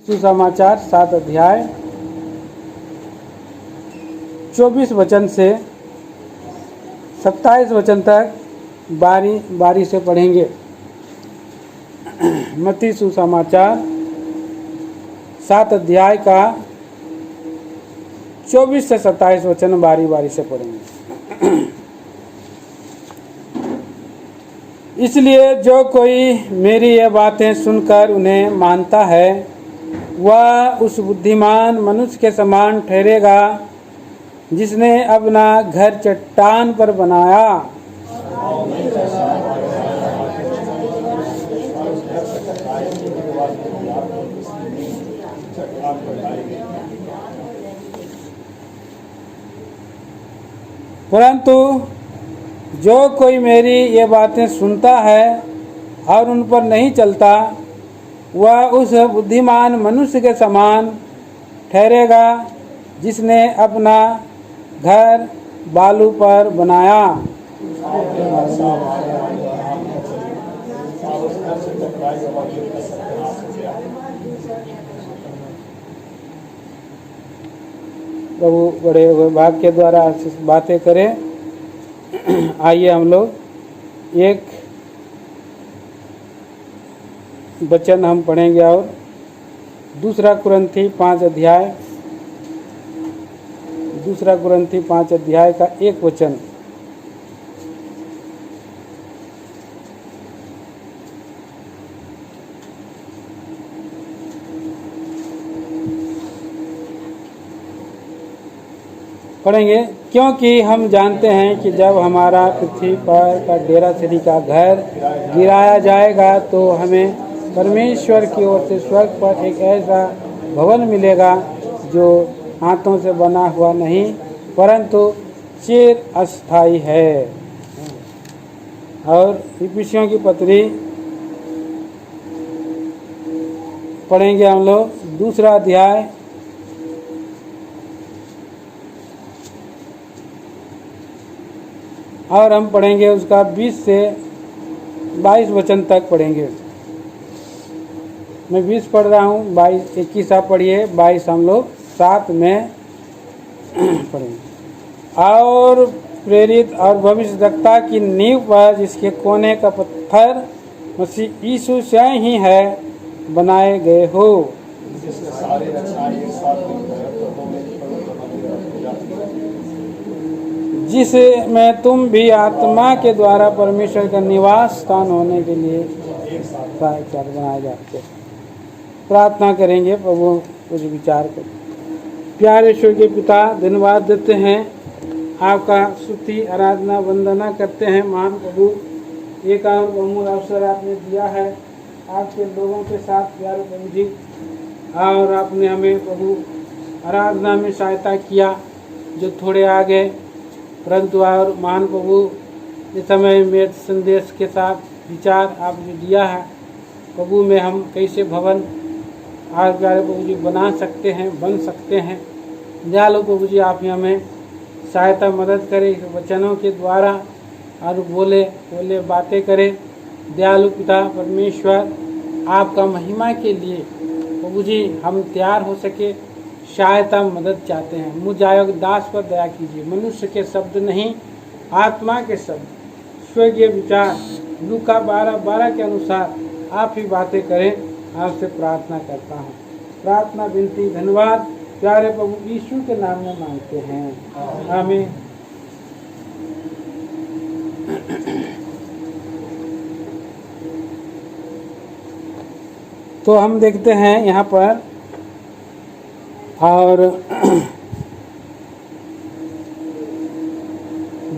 सुसमाचार 7 अध्याय 24 वचन से 27 वचन तक बारी बारी से पढ़ेंगे। मत्ती सुसमाचार 7 अध्याय का 24 से 27 वचन बारी बारी से पढ़ेंगे। इसलिए जो कोई मेरी ये बातें सुनकर उन्हें मानता है वह उस बुद्धिमान मनुष्य के समान ठहरेगा जिसने अपना घर चट्टान पर बनाया। परंतु जो कोई मेरी ये बातें सुनता है और उन पर नहीं चलता वह उस बुद्धिमान मनुष्य के समान ठहरेगा जिसने अपना घर बालू पर बनाया। प्रभु बड़े भाग के द्वारा बातें करें। आइए हम लोग एक वचन हम पढ़ेंगे और दूसरा कुरिन्थी 5 अध्याय का एक वचन। पढ़ेंगे। क्योंकि हम जानते हैं कि जब हमारा पृथ्वी पर का डेरा सरी का घर गिराया जाएगा तो हमें परमेश्वर की ओर से स्वर्ग पर एक ऐसा भवन मिलेगा जो हाथों से बना हुआ नहीं परंतु चिर अस्थायी है। और इफिसियों की पत्री पढ़ेंगे हम लोग 2 अध्याय और हम पढ़ेंगे उसका 20 से 22 वचन तक पढ़ेंगे। मैं 20 पढ़ रहा हूँ, 21 आप पढ़िए, 22 हम लोग साथ में पढ़ेंगे। और प्रेरित और भविष्यद्वक्ता की नींव पर जिसके कोने का पत्थर मसीह यीशु स्वयं ही है बनाए गए हो। जिसमें तुम भी आत्मा के द्वारा परमेश्वर का निवास स्थान होने के लिए बनाए जाते हैं। प्रार्थना करेंगे। प्रभु कुछ विचार करें। प्यारे ईश्वर के पिता, धन्यवाद देते हैं, आपका स्तुति आराधना वंदना करते हैं। महान प्रभु, एक और बहुमूल्य अवसर आपने दिया है आपके लोगों के साथ प्यारे प्रभु जी, और आपने हमें प्रभु आराधना में सहायता किया जो थोड़े आगे, परंतु और महान प्रभु इस समय मेरे संदेश के साथ विचार आपने दिया है प्रभु में हम कैसे भवन आज प्यारे प्रभु जी बना सकते हैं, बन सकते हैं। दयालु प्रभु जी आप हमें सहायता मदद करें इस वचनों के द्वारा और बोले बातें करें। दयालु पिता परमेश्वर, आपका महिमा के लिए प्रभु जी हम तैयार हो सके, सहायता मदद चाहते हैं। मुझ आयोग दास पर दया कीजिए। मनुष्य के शब्द नहीं, आत्मा के शब्द, स्वर्गीय विचार लूका 12:12 के अनुसार आप ही बातें करें। आपसे प्रार्थना करता हूँ। प्रार्थना विनती धन्यवाद प्यारे प्रभु यीशु के नाम में मांगते हैं, आमीन। तो हम देखते हैं यहाँ पर, और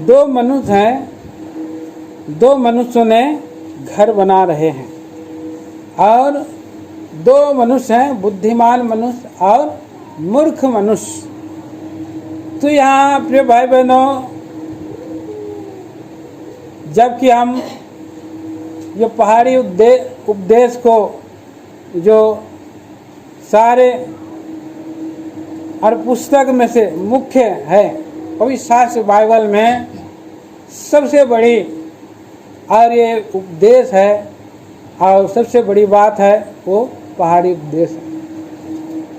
2 मनुष्य हैं, 2 मनुष्यों ने घर बना रहे हैं और 2 मनुष्य हैं, बुद्धिमान मनुष्य और मूर्ख मनुष्य। तो यहाँ प्रिय भाई बहनों, जबकि हम ये पहाड़ी उपदेश को जो सारे और पुस्तक में से मुख्य है, पवित्र शास्त्र बाइबल में सबसे बड़ी और ये उपदेश है और सबसे बड़ी बात है वो पहाड़ी उपदेश है।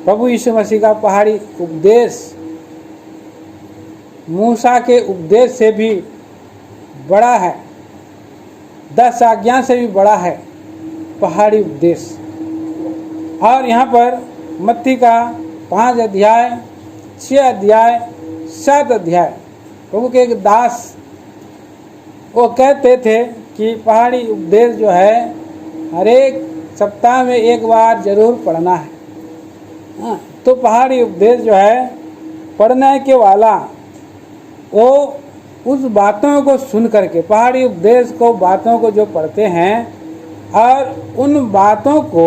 प्रभु यीशु मसीह का पहाड़ी उपदेश मूसा के उपदेश से भी बड़ा है, 10 आज्ञा से भी बड़ा है पहाड़ी उपदेश। और यहाँ पर मत्ती का 5 अध्याय, 6 अध्याय, 7 अध्याय, प्रभु के एक दास वो कहते थे कि पहाड़ी उपदेश जो है हर एक सप्ताह में एक बार जरूर पढ़ना है। हाँ, तो पहाड़ी उपदेश जो है पढ़ने के वाला वो उस बातों को सुन करके, पहाड़ी उपदेश को बातों को जो पढ़ते हैं और उन बातों को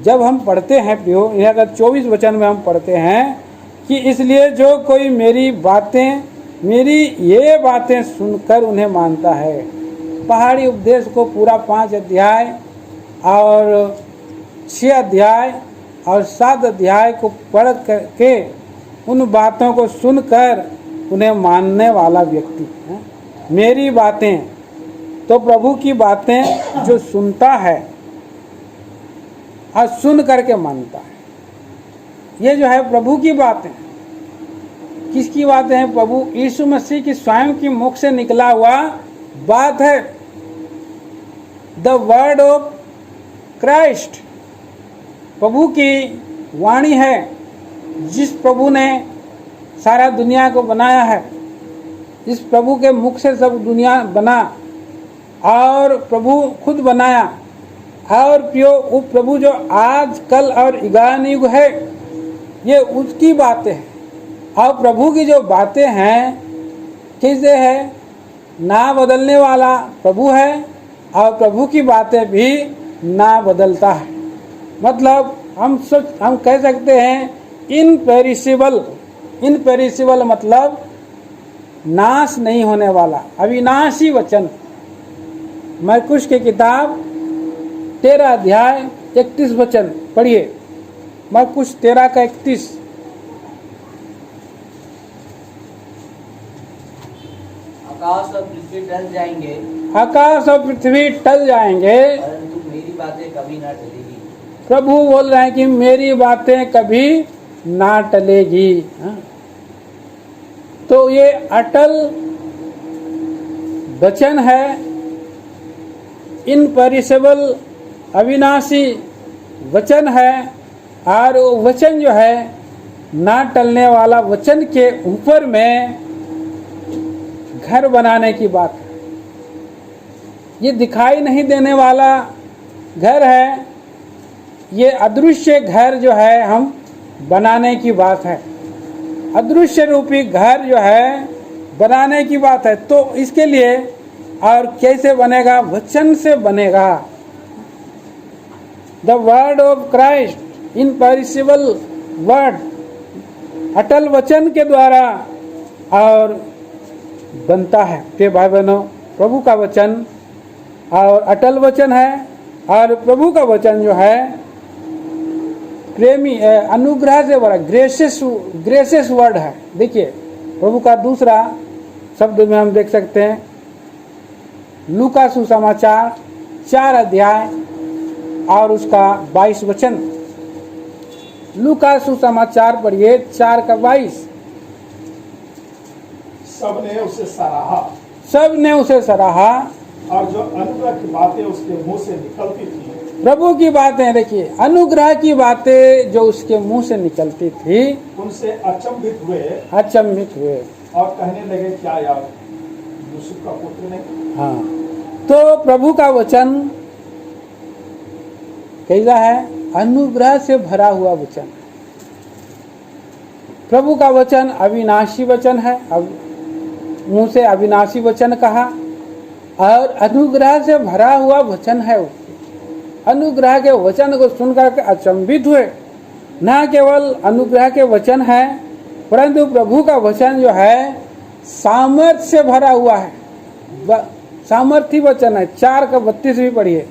जब हम पढ़ते हैं प्रियो, यहाँ का 24 वचन में हम पढ़ते हैं कि इसलिए जो कोई मेरी ये बातें सुनकर उन्हें मानता है। पहाड़ी उपदेश को पूरा 5 अध्याय और 6 अध्याय और 7 अध्याय को पढ़ करके उन बातों को सुनकर उन्हें मानने वाला व्यक्ति है। मेरी बातें, तो प्रभु की बातें जो सुनता है और सुन करके मानता है, ये जो है प्रभु की बातें। किसकी बातें हैं? प्रभु यीशु मसीह की स्वयं की मुख से निकला हुआ बात है। द वर्ड ऑफ क्राइस्ट, प्रभु की वाणी है। जिस प्रभु ने सारा दुनिया को बनाया है, इस प्रभु के मुख से सब दुनिया बना और प्रभु खुद बनाया। और वो प्रभु जो आज कल और इगान युग है, ये उसकी बातें हैं। और प्रभु की जो बातें हैं कैसे है? ना बदलने वाला प्रभु है और प्रभु की बातें भी ना बदलता है। मतलब हम कह सकते हैं इनपेरिसेबल मतलब नाश नहीं होने वाला, अविनाशी वचन। मरकुश की किताब 13 अध्याय 31 वचन पढ़िए। मरकुश 13 का 31। आकाश और पृथ्वी टल जाएंगे, आकाश और पृथ्वी टल जाएंगे, परंतु मेरी बातें कभी ना टलेगी। प्रभु बोल रहे हैं कि मेरी बातें कभी ना टलेगी। तो ये अटल वचन है, इनपेरिसेबल अविनाशी वचन है। और वो वचन जो है ना टलने वाला वचन के ऊपर में घर बनाने की बात है। ये दिखाई नहीं देने वाला घर है, ये अदृश्य घर जो है हम बनाने की बात है। अदृश्य रूपी घर जो है बनाने की बात है। तो इसके लिए और कैसे बनेगा? वचन से बनेगा। The word of Christ, imperishable word, अटल वचन के द्वारा और बनता है। प्रिय भाई बहनों, प्रभु का वचन और अटल वचन है। और प्रभु का वचन जो है प्रेमी, अनुग्रह से बड़ा, ग्रेसियस वर्ड है। देखिए प्रभु का दूसरा शब्द में हम देख सकते हैं लूका सुसमाचार 4 अध्याय और उसका 22 वचन। लूका सुसमाचार पढ़िए 4 का 22। सबने उसे सराहा, सबने उसे सराहा और जो अनुग्रह की बातें उसके मुंह से निकलती थी, प्रभु की बातें, देखिए अनुग्रह की बातें जो उसके मुंह से निकलती थी, उनसे अचंभित हुए और कहने लगे, क्या यार यूसुफ का पुत्र नहीं? हाँ, तो प्रभु का वचन कैसा है? अनुग्रह से भरा हुआ वचन। प्रभु का वचन अविनाशी वचन है, अब मुंह से अविनाशी वचन कहा, और अनुग्रह से भरा हुआ वचन है। अनुग्रह के वचन को सुनकर के अचंभित हुए। न केवल अनुग्रह के वचन है, परंतु प्रभु का वचन जो है सामर्थ्य से भरा हुआ है, सामर्थ्य वचन है। 4 का 32 भी पढ़िए,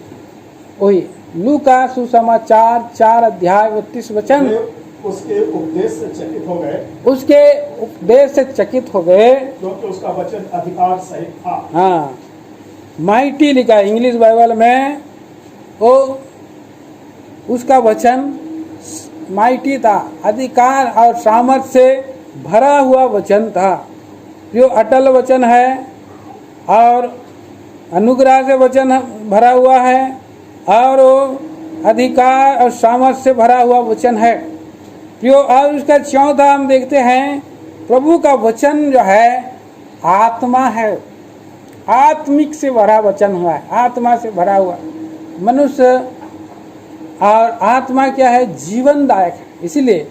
वही लूका सुसमाचार 4 अध्याय 32 वचन। उसके उपदेश से चकित हो गए, उसके उपदेश से चकित हो गए, क्योंकि उसका वचन अधिकार सहित था। हाँ, माइटी लिखा है इंग्लिश बाइबल में। वो उसका वचन माइटी था, अधिकार और सामर्थ्य से भरा हुआ वचन था। जो अटल वचन है और अनुग्रह से वचन भरा हुआ है और वो अधिकार और सामर्थ्य से भरा हुआ वचन है। जो और उसका चौथा हम देखते हैं, प्रभु का वचन जो है आत्मा है, आत्मिक से भरा वचन हुआ है, आत्मा से भरा हुआ। मनुष्य और आत्मा क्या है? जीवनदायक है। इसीलिए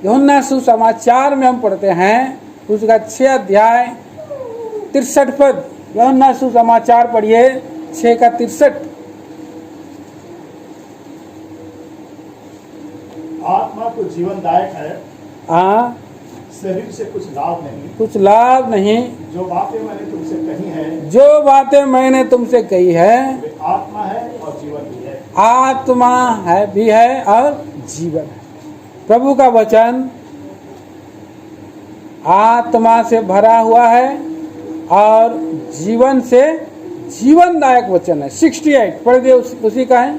यूहन्ना सुसमाचार में हम पढ़ते हैं, उसका 6 अध्याय 63 पद, यूहन्ना सुसमाचार पढ़िए 6 का 63। आत्मा तो जीवनदायक है, हाँ, शरीर से कुछ लाभ नहीं। कुछ लाभ नहीं। जो बातें मैंने तुमसे कही है, जो बातें मैंने तुमसे कही है, वे आत्मा है और जीवन भी है। आत्मा है भी है और जीवन है। प्रभु का वचन आत्मा से भरा हुआ है और जीवन से जीवनदायक वचन है। 68 पढ़ दिए, उसी का है,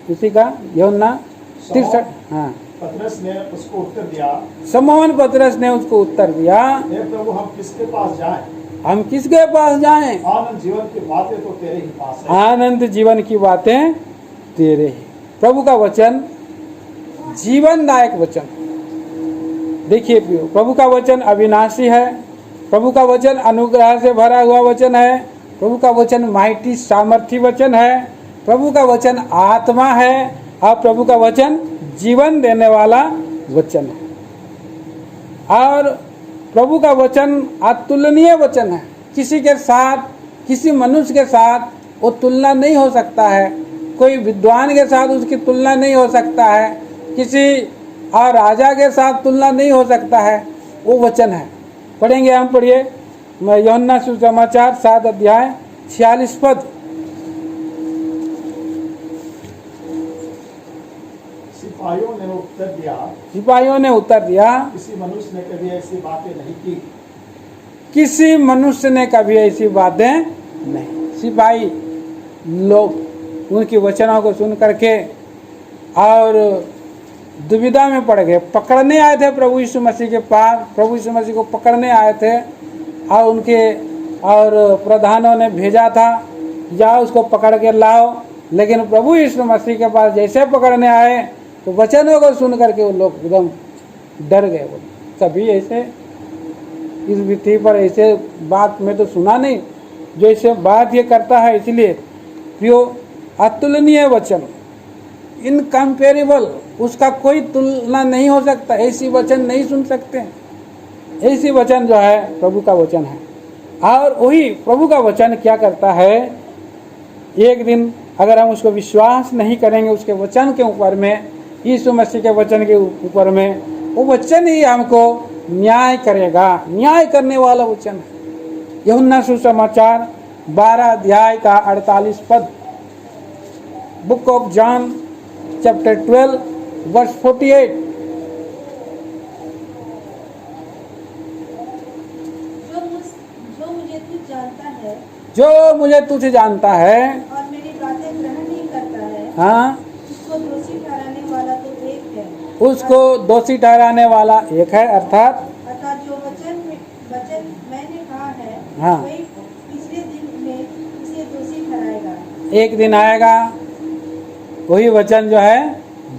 उसी का यूहन्ना 63। हाँ, पतरस ने उसको उत्तर दिया, शमौन पतरस ने उसको उत्तर दिया, हे प्रभु, हम किसके पास जाएं? हम किसके पास जाएं? आनंद जीवन की बातें तो तेरे ही पास है। आनंद जीवन की बातें तेरे ही। प्रभु का वचन जीवनदायक वचन। देखिए प्रियो, प्रभु का वचन अविनाशी है, प्रभु का वचन अनुग्रह से भरा हुआ वचन है, प्रभु का वचन माइटी सामर्थी वचन है, प्रभु का वचन आत्मा है और प्रभु का वचन जीवन देने वाला वचन है। और प्रभु का वचन अतुलनीय वचन है। किसी के साथ, किसी मनुष्य के साथ वो तुलना नहीं हो सकता है। कोई विद्वान के साथ उसकी तुलना नहीं हो सकता है, किसी और राजा के साथ तुलना नहीं हो सकता है। वो वचन है। पढ़ेंगे हम, पढ़िए यूहन्ना सुसमाचार 7 अध्याय 46 पद। सिपाहियों ने उत्तर दिया, सिपाहियों ने उत्तर दिया, किसी मनुष्य ने कभी ऐसी बातें नहीं की। किसी मनुष्य ने कभी ऐसी बातें नहीं। सिपाही लोग उनकी वचनों को सुन करके और दुविधा में पड़ गए। पकड़ने आए थे प्रभु यीशु मसीह के पास, प्रभु यीशु मसीह को पकड़ने आए थे और उनके और प्रधानों ने भेजा था, जाओ उसको पकड़ के लाओ। लेकिन प्रभु यीशु मसीह के पास जैसे पकड़ने आए तो वचनों को सुन करके वो लोग एकदम डर गए। वो कभी ऐसे इस विधि पर ऐसे बात में तो सुना नहीं, जो ऐसे बात ये करता है। इसलिए प्रियो, अतुलनीय वचन, इनकम्पेरेबल, उसका कोई तुलना नहीं हो सकता। ऐसी वचन नहीं सुन सकते। ऐसी वचन जो है प्रभु का वचन है। और वही प्रभु का वचन क्या करता है, एक दिन अगर हम उसको विश्वास नहीं करेंगे उसके वचन के ऊपर में, यीशु मसीह के वचन के ऊपर में, वो वचन ही हमको न्याय करेगा। न्याय करने वाला वचन है। यूहन्ना सुसमाचार 12 अध्याय का 48 पद, book of John chapter 12 verse 48। जो मुझे तुझे जानता है और मेरी बातें ग्रहण नहीं करता है, हाँ, उसको दोषी ठहराने वाला तो एक है। उसको दोषी ठहराने वाला एक है। अर्थात जो वचन मैंने कहा है, हाँ, वही तीसरे दिन में उसे दोषी ठहराएगा। एक दिन आएगा, वही वचन जो है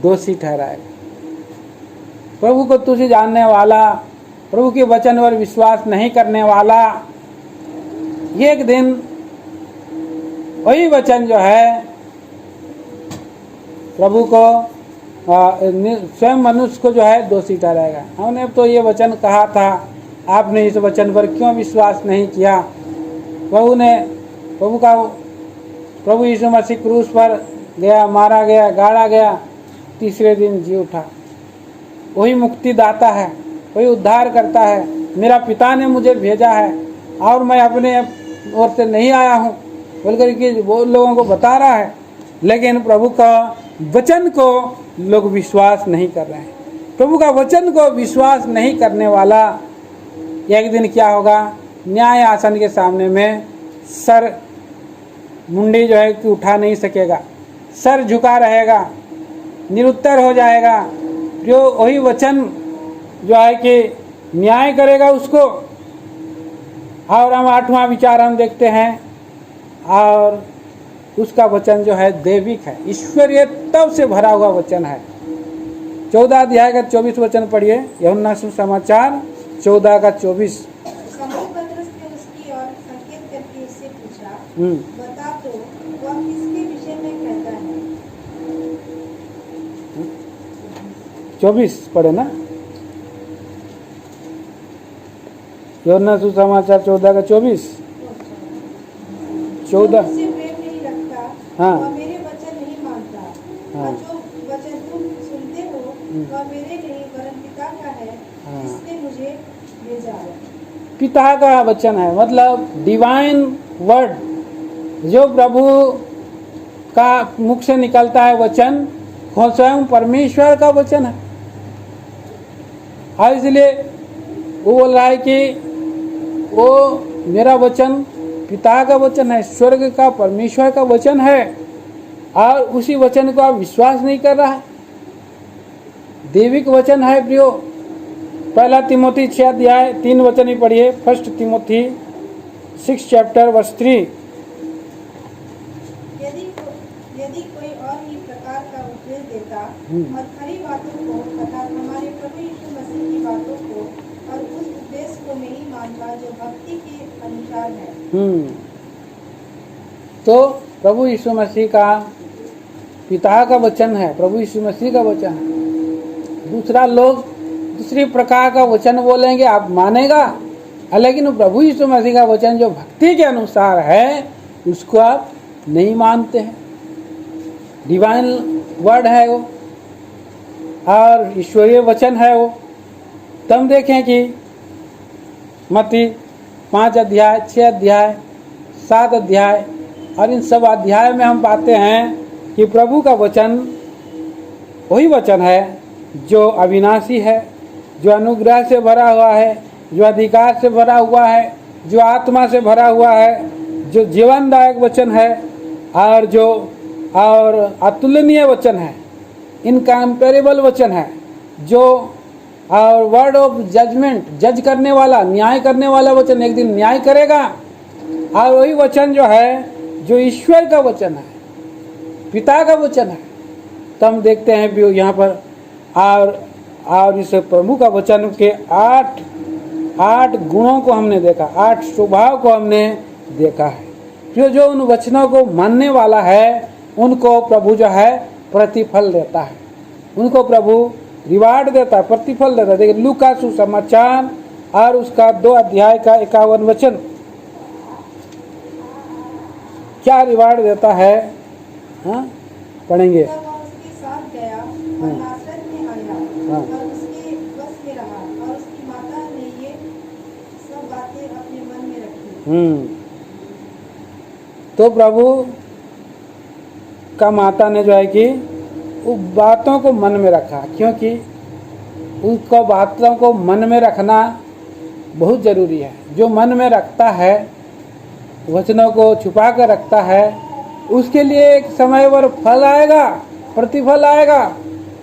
दोषी ठहराएगा। प्रभु को तुझे जानने वाला, प्रभु के वचन पर विश्वास नहीं करने वाला, एक दिन वही वचन जो है प्रभु को स्वयं मनुष्य को जो है दोषी ठहराएगा। हमने तो ये वचन कहा था, आपने इस वचन पर क्यों विश्वास नहीं किया। प्रभु यीशु मसीह क्रूस पर गया, मारा गया, गाड़ा गया, तीसरे दिन जी उठा। वही मुक्तिदाता है, वही उद्धार करता है। मेरा पिता ने मुझे भेजा है और मैं अपने ओर से नहीं आया हूँ बोलकर कि वो लोगों को बता रहा है। लेकिन प्रभु का वचन को लोग विश्वास नहीं कर रहे हैं। प्रभु का वचन को विश्वास नहीं करने वाला एक दिन क्या होगा, न्याय आसन के सामने में सर मुंडी जो है कि उठा नहीं सकेगा, सर झुका रहेगा, निरुत्तर हो जाएगा। जो वही वचन जो है कि न्याय करेगा उसको। और हम 8वां विचार हम देखते हैं, और उसका वचन जो है दैविक है, ईश्वरीय तब से भरा हुआ वचन है। 14 अध्याय का 24 वचन पढ़िए, यूहन्ना सुसमाचार 14 का 24। समूह पतरस ने उसकी ओर संकेत करके उससे पूछा, बता तो वह किसके विषय में कहता है? 24 पढ़े ना, यूहन्ना सुसमाचार 14 का 24। 14 मुझसे प्रेम नहीं रखता हाँ। वह मेरे वचन नहीं मानता। हाँ। और जो वचन तुम सुनते हो वह मेरे नहीं वरन पिता का है हाँ। जिसने मुझे भेजा है। पिता का वचन है, मतलब डिवाइन वर्ड, जो प्रभु का मुख से निकलता है वचन, वो स्वयं परमेश्वर का वचन है। और इसलिए वो बोल रहा है कि वो मेरा वचन पिता का वचन है, स्वर्ग का परमेश्वर का वचन है, और उसी वचन को आप विश्वास नहीं कर रहा है। दैविक वचन है प्रियो। 1 तिमोथी 6 अध्याय 3 वचन ही पढ़िए। 1 तिमोथी 6 चैप्टर वर्स 3। यदि कोई और ही प्रकार का उपदेश देता और खरी बातों को अर्थात हमारे प्रभु यीशु मसीह की बातों को और उस उपदेश को नहीं मानता जो भक्ति के अनुसार है। तो प्रभु यीशु मसीह का पिता का वचन है, प्रभु यीशु मसीह का वचन है। दूसरा लोग दूसरी प्रकार का वचन बोलेंगे, आप मानेगा, लेकिन वो प्रभु यीशु मसीह का वचन जो भक्ति के अनुसार है उसको आप नहीं मानते हैं। डिवाइन वर्ड है वो, और ईश्वरीय वचन है वो। तब देखें कि मत्ती 5 अध्याय 6 अध्याय 7 अध्याय और इन सब अध्याय में हम पाते हैं कि प्रभु का वचन वही वचन है जो अविनाशी है, जो अनुग्रह से भरा हुआ है, जो अधिकार से भरा हुआ है, जो आत्मा से भरा हुआ है, जो जीवनदायक वचन है, और अतुलनीय वचन है, इनकम्पेरेबल वचन है, जो और वर्ड ऑफ जजमेंट, जज करने वाला, न्याय करने वाला वचन, एक दिन न्याय करेगा। और वही वचन जो है जो ईश्वर का वचन है, पिता का वचन है। तो हम देखते हैं भी यहाँ पर और इस प्रभु का वचन के 8 गुणों को हमने देखा, 8 स्वभाव को हमने देखा है। फिर जो उन वचनों को मानने वाला है उनको प्रभु जो है प्रतिफल देता है, उनको प्रभु रिवार्ड देता है, प्रतिफल देता है। देखिए लूका सुसमाचार और उसका 2 अध्याय का 51 वचन क्या रिवार्ड देता है, हाँ पढ़ेंगे। तब वह उसके साथ गया और नासरत में आया और उसके बस में रहा और उसकी माता ने ये सब बातें अपने मन में रखी। तो प्रभु का माता ने जो है कि उन बातों को मन में रखा, क्योंकि उनको बातों को मन में रखना बहुत ज़रूरी है। जो मन में रखता है, वचनों को छुपा कर रखता है, उसके लिए एक समय पर फल आएगा, प्रतिफल आएगा।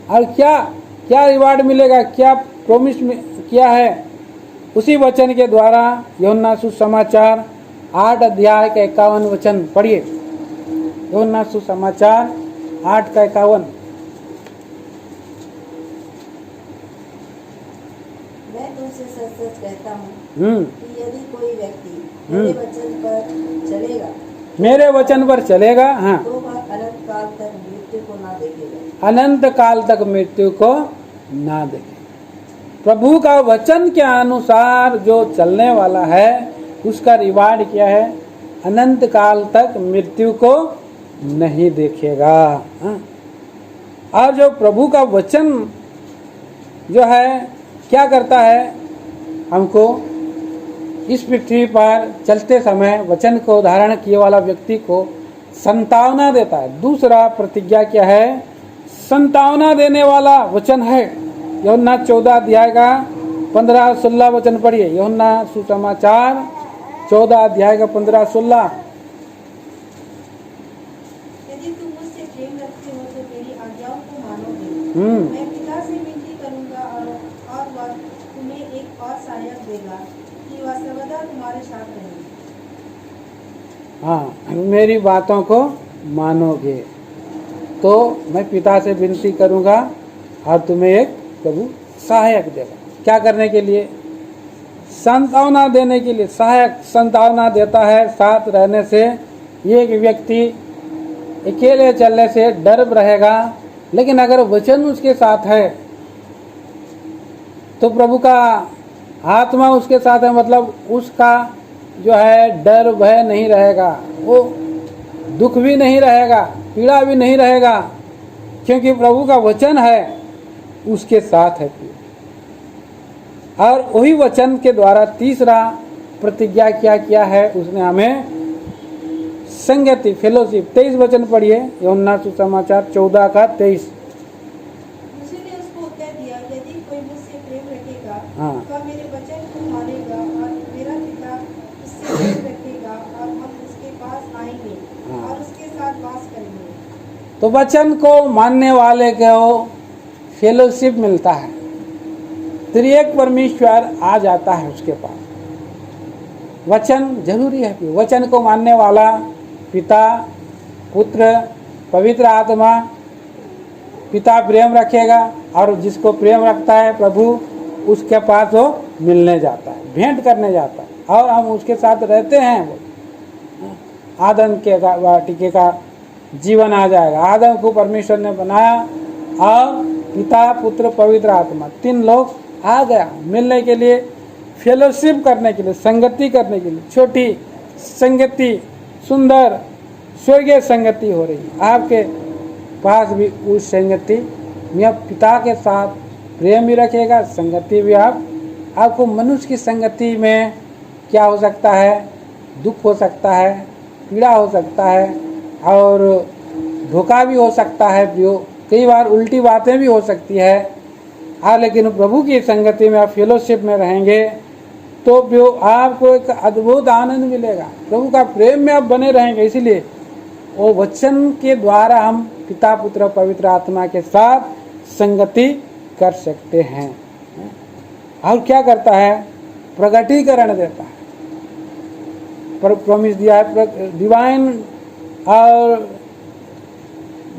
और क्या रिवार्ड मिलेगा, क्या प्रॉमिस किया है, उसी वचन के द्वारा। यूहन्ना सुसमाचार 8 अध्याय का 51 वचन पढ़िए। यूहन्ना सुसमाचार 8 का 51। मैं तुमसे सच सच कहता हूँ कि यदि कोई व्यक्ति मेरे वचन पर चलेगा, मेरे वचन पर चलेगा, हाँ, तो वह अनंत काल तक मृत्यु को ना देखेगा। अनंत काल तक मृत्यु को ना देखे। प्रभु का वचन के अनुसार जो चलने वाला है उसका रिवार्ड क्या है, अनंत काल तक मृत्यु को नहीं देखेगा। हाँ? और जो प्रभु का वचन जो है क्या करता है, हमको इस पृथ्वी पर चलते समय वचन को धारण किए वाला व्यक्ति को संतावना देता है। दूसरा प्रतिज्ञा क्या है, संतावना देने वाला वचन है। यूहन्ना 14 अध्याय का 15-16 वचन पढ़िए। यूहन्ना सुसमाचार 14 अध्याय का 15-16। यदि तुम मुझसे प्रेम रखते हो तो मेरी आज्ञाओं को मानोगे। मैं पिता से विनती करूंगा और वह तुम्हें एक और सहायक देगा कि वह सर्वदा तुम्हारे साथ रहे। हाँ, मेरी बातों को मानोगे तो मैं पिता से विनती करूंगा और तुम्हें एक प्रभु सहायक देगा। क्या करने के लिए? सांत्वना देने के लिए। सहायक सांत्वना देता है। साथ रहने से एक व्यक्ति अकेले चलने से डर रहेगा, लेकिन अगर वचन उसके साथ है तो प्रभु का आत्मा उसके साथ है, मतलब उसका जो है डर भय नहीं रहेगा, वो दुख भी नहीं रहेगा, पीड़ा भी नहीं रहेगा, क्योंकि प्रभु का वचन है उसके साथ है। और वही वचन के द्वारा तीसरा प्रतिज्ञा क्या किया है उसने हमें? संगति, फेलोशिप। 23 वचन पढ़िए, यूहन्ना सुसमाचार 14 का 23। यीशु ने उसको उत्तर दिया, यदि कोई मुझसे प्रेम रखेगा हाँ। तो मेरे वचन को मानेगा और मेरा पिता उससे प्रेम रखेगा और हम उसके पास आएंगे और उसके साथ वास करेंगे। तो वचन को मानने वाले को फेलोशिप मिलता है, त्रिएक परमेश्वर आ जाता है उसके पास। वचन जरूरी है। वचन को मानने वाला पिता, पुत्र, पवित्र आत्मा, पिता प्रेम रखेगा और जिसको प्रेम रखता है प्रभु उसके पास वो मिलने जाता है, भेंट करने जाता है और हम उसके साथ रहते हैं। वो आदम के वाटिके का जीवन आ जाएगा। आदम को परमेश्वर ने बनाया और पिता, पुत्र, पवित्र आत्मा, 3 लोग आ गया मिलने के लिए, फेलोशिप करने के लिए, संगति करने के लिए। छोटी संगति, सुंदर स्वर्गीय संगति हो रही है। आपके पास भी उस संगति में पिता के साथ प्रेम भी रखेगा, संगति भी। आपको मनुष्य की संगति में क्या हो सकता है? दुख हो सकता है, पीड़ा हो सकता है और धोखा भी हो सकता है, कई बार उल्टी बातें भी हो सकती है। लेकिन प्रभु की संगति में आप फेलोशिप में रहेंगे तो आपको एक अद्भुत आनंद मिलेगा, प्रभु का प्रेम में आप बने रहेंगे। इसलिए वो वचन के द्वारा हम पिता, पुत्र, पवित्र आत्मा के साथ संगति कर सकते हैं। और क्या करता है? प्रगटीकरण देता है, प्रॉमिस दिया है, डिवाइन और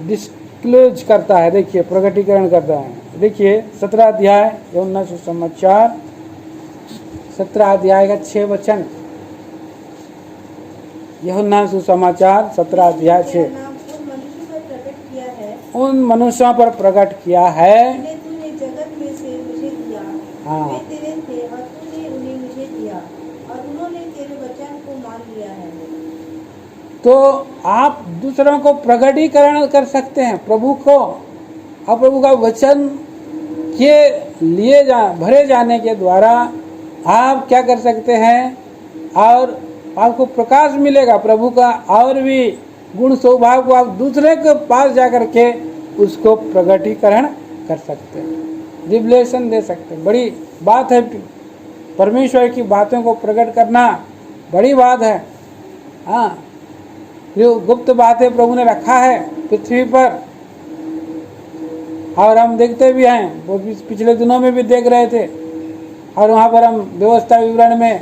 डिस्क्लोज करता है। देखिए, प्रगटीकरण करता है। देखिए 17 अध्याय यूहन्ना सुसमाचार 17 अध्याय का 6 वचन। यूहन्ना सुसमाचार 17 अध्याय 6। उन मनुष्यों पर प्रकट किया है तूने जगत में से मुझे दिया। हाँ। वे तेरे थे और तूने उन्हें मुझे दिया और उन्होंने तेरे वचन को मान लिया है। तो आप दूसरों को प्रगटीकरण कर सकते हैं प्रभु को, और प्रभु का वचन के लिए भरे जाने के द्वारा आप क्या कर सकते हैं? और आपको प्रकाश मिलेगा प्रभु का, और भी गुण स्वभाव को आप दूसरे के पास जाकर के उसको प्रगटीकरण कर सकते हैं, रिवलेशन दे सकते हैं। बड़ी बात है, परमेश्वर की बातों को प्रकट करना बड़ी बात है। हाँ, जो गुप्त बातें प्रभु ने रखा है पृथ्वी पर, और हम देखते भी हैं, वो पिछले दिनों में भी देख रहे थे। और वहाँ पर हम व्यवस्था विवरण में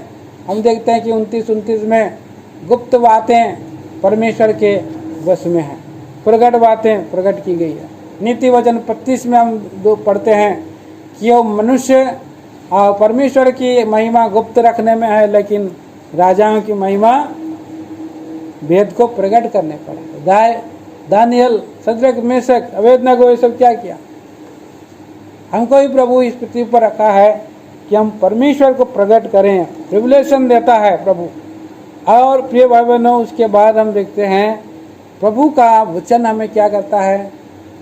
हम देखते हैं कि 29 में गुप्त बातें परमेश्वर के वश में हैं, प्रकट बातें प्रकट की गई है। नीति वचन 25 में हम पढ़ते हैं कि वो मनुष्य और परमेश्वर की महिमा गुप्त रखने में है, लेकिन राजाओं की महिमा वेद को प्रकट करने पड़े। दानियल, सद्रक, मेशक, अबेदनगो, ये सब क्या किया? हमको ही प्रभु इस पृथ्वी पर रखा है कि हम परमेश्वर को प्रकट करें, रिवलेशन देता है प्रभु। और प्रिय भाई बहनों, उसके बाद हम देखते हैं प्रभु का वचन हमें क्या करता है?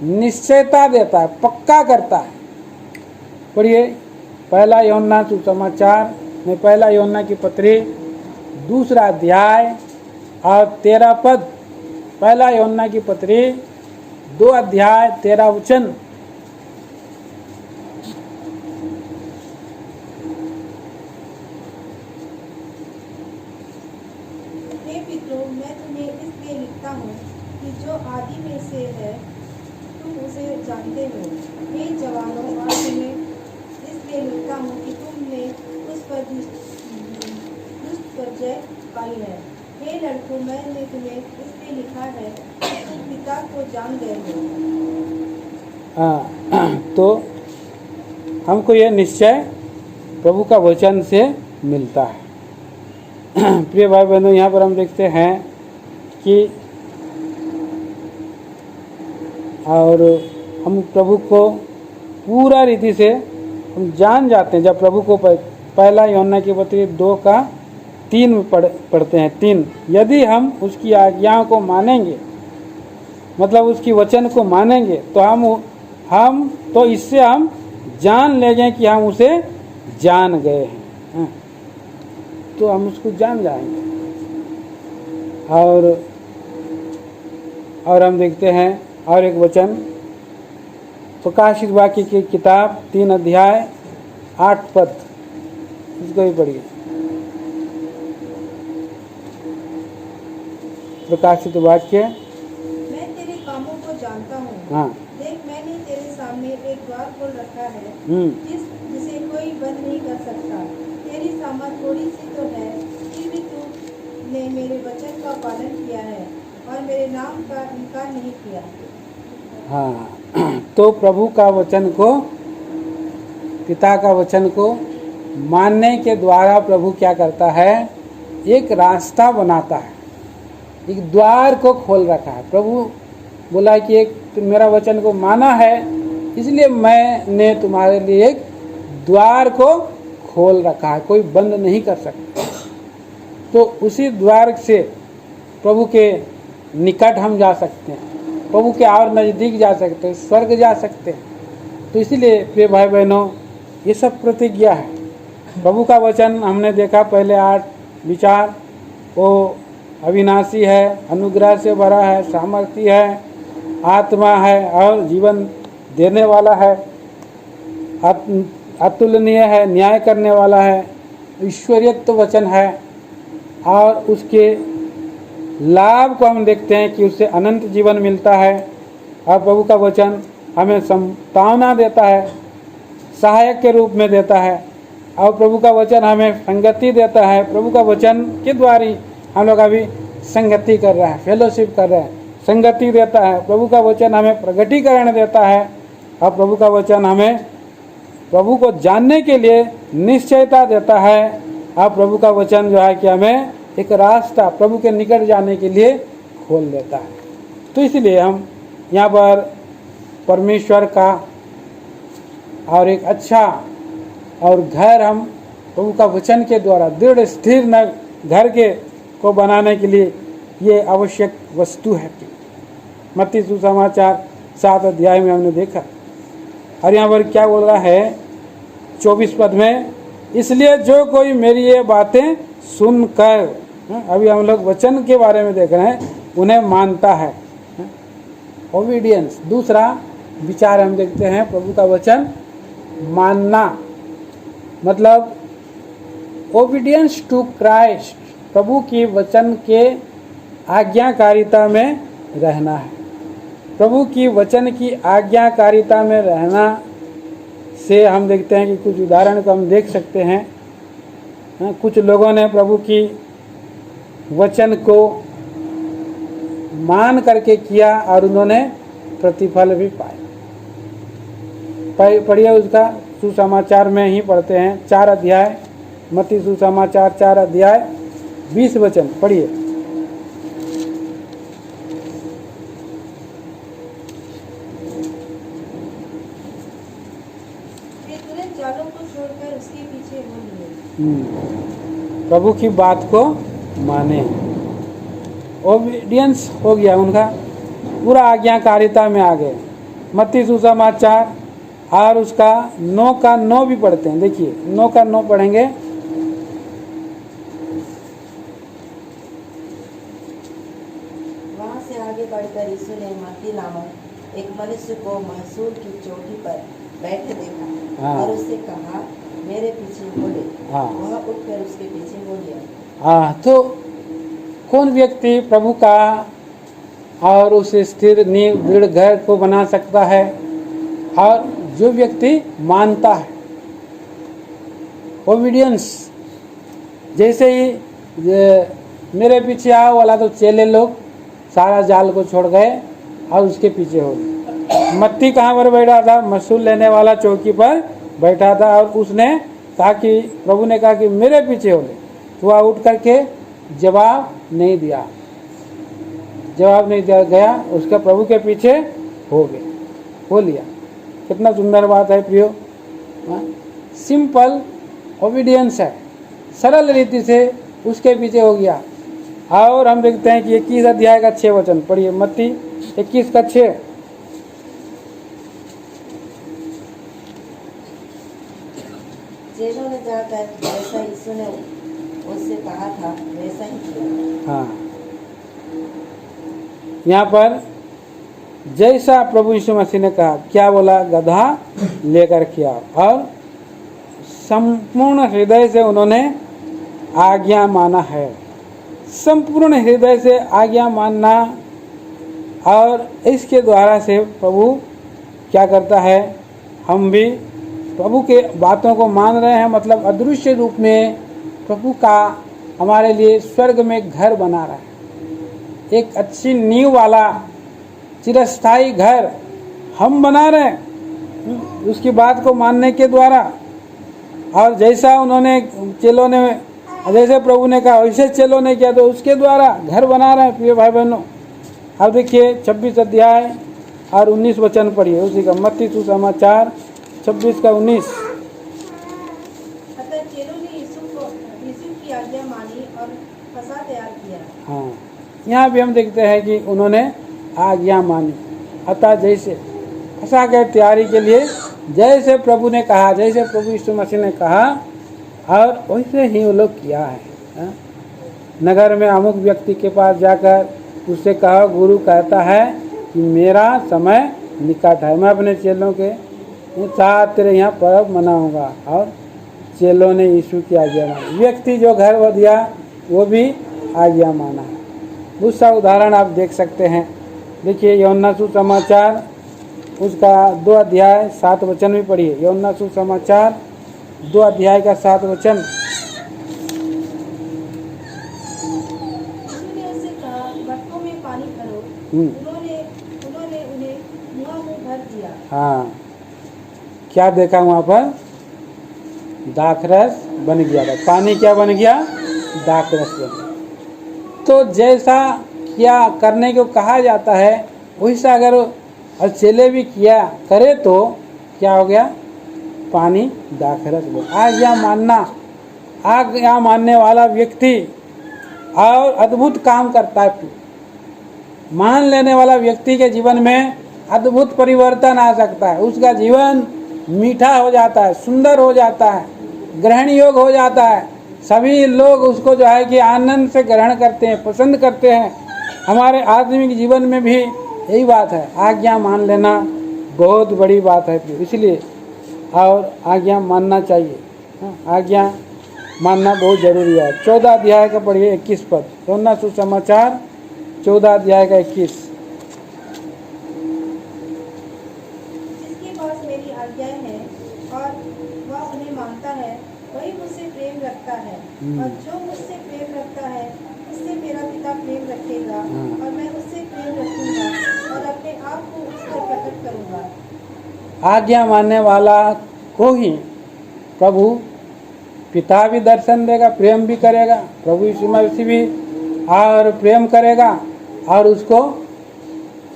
निश्चयता देता है, पक्का करता है। पढ़िए 1 यूहन्ना सुसमाचार में 1 यूहन्ना की पत्री 2 अध्याय और 13 पद। 1 यूहन्ना की पत्री 2 अध्याय 13 वचन। हे पितरों, मैं तुम्हें इसलिए लिखता हूँ कि जो आदि में से है, तुम उसे जानते हो। हे जवानों, और तुम्हें इसलिए लिखता हूँ कि तुमने उस पर दुष्ट पर जय पाई है। हे लड़कों, मैंने तुम्हें इसलिए लिखा है कि तुम पिता को जान गए हो। तो हमको यह निश्चय प्रभु का वचन से मिलता है। प्रिय भाई बहनों, यहाँ पर हम देखते हैं कि और हम प्रभु को पूरा रीति से हम जान जाते हैं जब प्रभु को पहला यूहन्ना की पत्री 2:3 में पढ़ते हैं 3। यदि हम उसकी आज्ञाओं को मानेंगे, मतलब उसकी वचन को मानेंगे, तो हम तो इससे हम जान लेंगे कि हम उसे जान गए हैं। तो हम उसको जान जाएंगे। और हम देखते हैं और एक वचन, प्रकाशित वाक्य की किताब 3 अध्याय 8 पद, इसको भी पढ़िए। प्रकाशित वाक्य। मैं तेरे कामों को जानता हूँ। हाँ। देख, मैंने तेरे सामने एक द्वार खोल रखा है, जिसे कोई बंद नहीं कर सकता। तेरी सामर्थ थोड़ी सी तो है, फिर भी तूने मेरे वचन का पालन किया है और मेरे नाम का इनकार नहीं किया। हाँ, तो प्रभु का वचन को, पिता का वचन को मानने के द्वारा प्रभु क्या करता है? एक रास्ता बनाता है, एक द्वार को खोल रखा है। प्रभु बोला कि एक मेरा वचन को माना है, इसलिए मैंने तुम्हारे लिए एक द्वार को खोल रखा है, कोई बंद नहीं कर सकता। तो उसी द्वार से प्रभु के निकट हम जा सकते हैं, प्रभु के और नज़दीक जा सकते हैं, स्वर्ग जा सकते हैं। तो इसीलिए प्रिय भाई बहनों, ये सब प्रतिज्ञा है। प्रभु का वचन हमने देखा पहले 8 विचार, वो अविनाशी है, अनुग्रह से भरा है, सामर्थ्य है, आत्मा है और जीवन देने वाला है, अतुलनीय है, न्याय करने वाला है, ईश्वरीयत्व वचन है। और उसके लाभ को हम देखते हैं कि उससे अनंत जीवन मिलता है। और प्रभु का वचन हमें संतावना देता है, सहायक के रूप में देता है। और प्रभु का वचन हमें संगति देता है। प्रभु का वचन के द्वारा हम लोग अभी संगति कर रहे हैं, फेलोशिप कर रहे हैं, संगति देता है। प्रभु का वचन हमें प्रगटीकरण देता है। और प्रभु का वचन हमें प्रभु को जानने के लिए निश्चयता देता है। और प्रभु का वचन जो है कि हमें एक रास्ता प्रभु के निकट जाने के लिए खोल देता है। तो इसलिए हम यहाँ पर परमेश्वर का और एक अच्छा और घर हम प्रभु का वचन के द्वारा दृढ़ स्थिर न घर के को बनाने के लिए ये आवश्यक वस्तु है। मत्ती सुसमाचार 7 अध्याय में हमने देखा। और यहाँ पर क्या बोल रहा है 24 पद में, इसलिए जो कोई मेरी ये बातें सुनकर, अभी हम लोग वचन के बारे में देख रहे हैं, उन्हें मानता है, ओबीडियंस। दूसरा विचार हम देखते हैं, प्रभु का वचन मानना, मतलब ओबीडियंस टू क्राइस्ट, प्रभु की वचन के आज्ञाकारिता में रहना है। प्रभु की वचन की आज्ञाकारिता में रहना से हम देखते हैं कि कुछ उदाहरण को हम देख सकते हैं। कुछ लोगों ने प्रभु की वचन को मान करके किया और उन्होंने प्रतिफल भी पाए। पढ़िए उसका, सुसमाचार में ही पढ़ते हैं 4 अध्याय, मत्ती सुसमाचार 4 अध्याय 20 वचन पढ़िए। जालों को छोड़कर उसके पीछे हो लिए। प्रभु की बात को माने, ओबीडियंस हो गया उनका, पूरा आज्ञाकारिता में आ गए। मत्ती सुसमाचार और उसका 9 का 9 भी पढ़ते हैं। देखिए 9 का 9 पढ़ेंगे। वहाँ से आगे बढ़कर यीशु ने मत्ती नामक एक मनुष्य को महसूल की चोटी पर बैठे देखा। हाँ। और उससे कहा, मेरे पीछे हो ले। हाँ। वह उठकर उसके पीछे हो लिया। हाँ, तो कौन व्यक्ति प्रभु का और उस स्थिर नींव दृढ़ घर को बना सकता है। और जो व्यक्ति मानता है, ओबीडियंस, जैसे ही मेरे पीछे आओ वाला तो चेले लोग सारा जाल को छोड़ गए और उसके पीछे हो गए। मत्ती कहाँ पर बैठा था? महसूल लेने वाला चौकी पर बैठा था और उसने कहा कि प्रभु ने कहा कि मेरे पीछे हो ले, तो वह उठ करके जवाब नहीं दिया, जवाब नहीं दिया गया, उसके प्रभु के पीछे हो गए, हो लिया। कितना सुंदर बात है प्रियो, सिंपल ओबीडियंस है, सरल रीति से उसके पीछे हो गया। और हम देखते हैं कि 21 अध्याय का 6 वचन पढ़िए, मत्ती 21 का 6। चेलों ने जाकर जैसा यीशु ने उससे कहा था वैसा ही किया। हाँ, यहाँ पर जैसा प्रभु यीशु मसीह ने कहा, क्या बोला? गधा लेकर किया। और संपूर्ण हृदय से उन्होंने आज्ञा माना है। संपूर्ण हृदय से आज्ञा मानना, और इसके द्वारा से प्रभु क्या करता है? हम भी प्रभु के बातों को मान रहे हैं, मतलब अदृश्य रूप में प्रभु का हमारे लिए स्वर्ग में घर बना रहा है। एक अच्छी नींव वाला चिरस्थायी घर हम बना रहे हैं उसकी बात को मानने के द्वारा। और जैसा उन्होंने चेलों ने, जैसे प्रभु ने कहा वैसे चेलों ने किया, तो उसके द्वारा घर बना रहे हैं प्रिय भाई बहनों। अब देखिए 26 अध्याय और 19 वचन पढ़िए उसी का, मत्ती सुसमाचार 26 का 19। अतः चेलों ने यीशु की आज्ञा मानी और फसह तैयार किया। हाँ, यहाँ भी हम देखते हैं कि उन्होंने आज्ञा मानी। अतः जैसे फसह के तैयारी के लिए जैसे प्रभु ने कहा, जैसे प्रभु यीशु मसीह ने कहा, और वैसे ही वो लोग किया है। नगर में अमुक व्यक्ति के पास जाकर उससे कहा, गुरु कहता है कि मेरा समय निकट है, मैं अपने चेलों के साथ तेरे यहाँ पर्व मनाऊंगा। और चेलों ने यीशु की आज्ञा मानी। व्यक्ति जो घर वो दिया वो भी आज्ञा माना है। दूसरा उदाहरण आप देख सकते हैं, देखिए यूहन्ना सुसमाचार उसका 2 अध्याय 7 वचन भी पढ़िए। यूहन्ना सुसमाचार 2 अध्याय का 7 वचन। यीशु ने उससे कहा, बटकों में पानी भरो। उन्होंने उन्हें मुँह भर दिया। हाँ, क्या देखा वहाँ पर? दाखरस बन गया था। पानी क्या बन गया? दाखरस बन गया। तो जैसा क्या करने को कहा जाता है वैसा अगर चेले भी किया करे तो क्या हो गया? पानी दाखरस बन। आज्ञा मानना, आज्ञा मानने वाला व्यक्ति और अद्भुत काम करता है। मान लेने वाला व्यक्ति के जीवन में अद्भुत परिवर्तन आ सकता है। उसका जीवन मीठा हो जाता है, सुंदर हो जाता है, ग्रहण योग्य हो जाता है। सभी लोग उसको जो है कि आनंद से ग्रहण करते हैं, पसंद करते हैं। हमारे आदमी जीवन में भी यही बात है, आज्ञा मान लेना बहुत बड़ी बात है। इसलिए और आज्ञा मानना चाहिए। आज्ञा मानना बहुत जरूरी है। 14 अध्याय का पढ़िए 21 पद। यूहन्ना सुसमाचार 14 अध्याय का 21। जिसके पास मेरी आज्ञाएं हैं और वह उन्हें मानता है, वही मुझसे प्रेम रखता है। और जो मुझसे प्रेम रखता है उससे मेरा पिता प्रेम रखेगा, और मैं उससे प्रेम रखूंगा और अपने आप को उस पर प्रकट करूंगा। आज्ञा मानने वाला को ही प्रभु पिता भी दर्शन देगा, प्रेम भी करेगा। प्रभु यीशु मसीह भी और प्रेम करेगा और उसको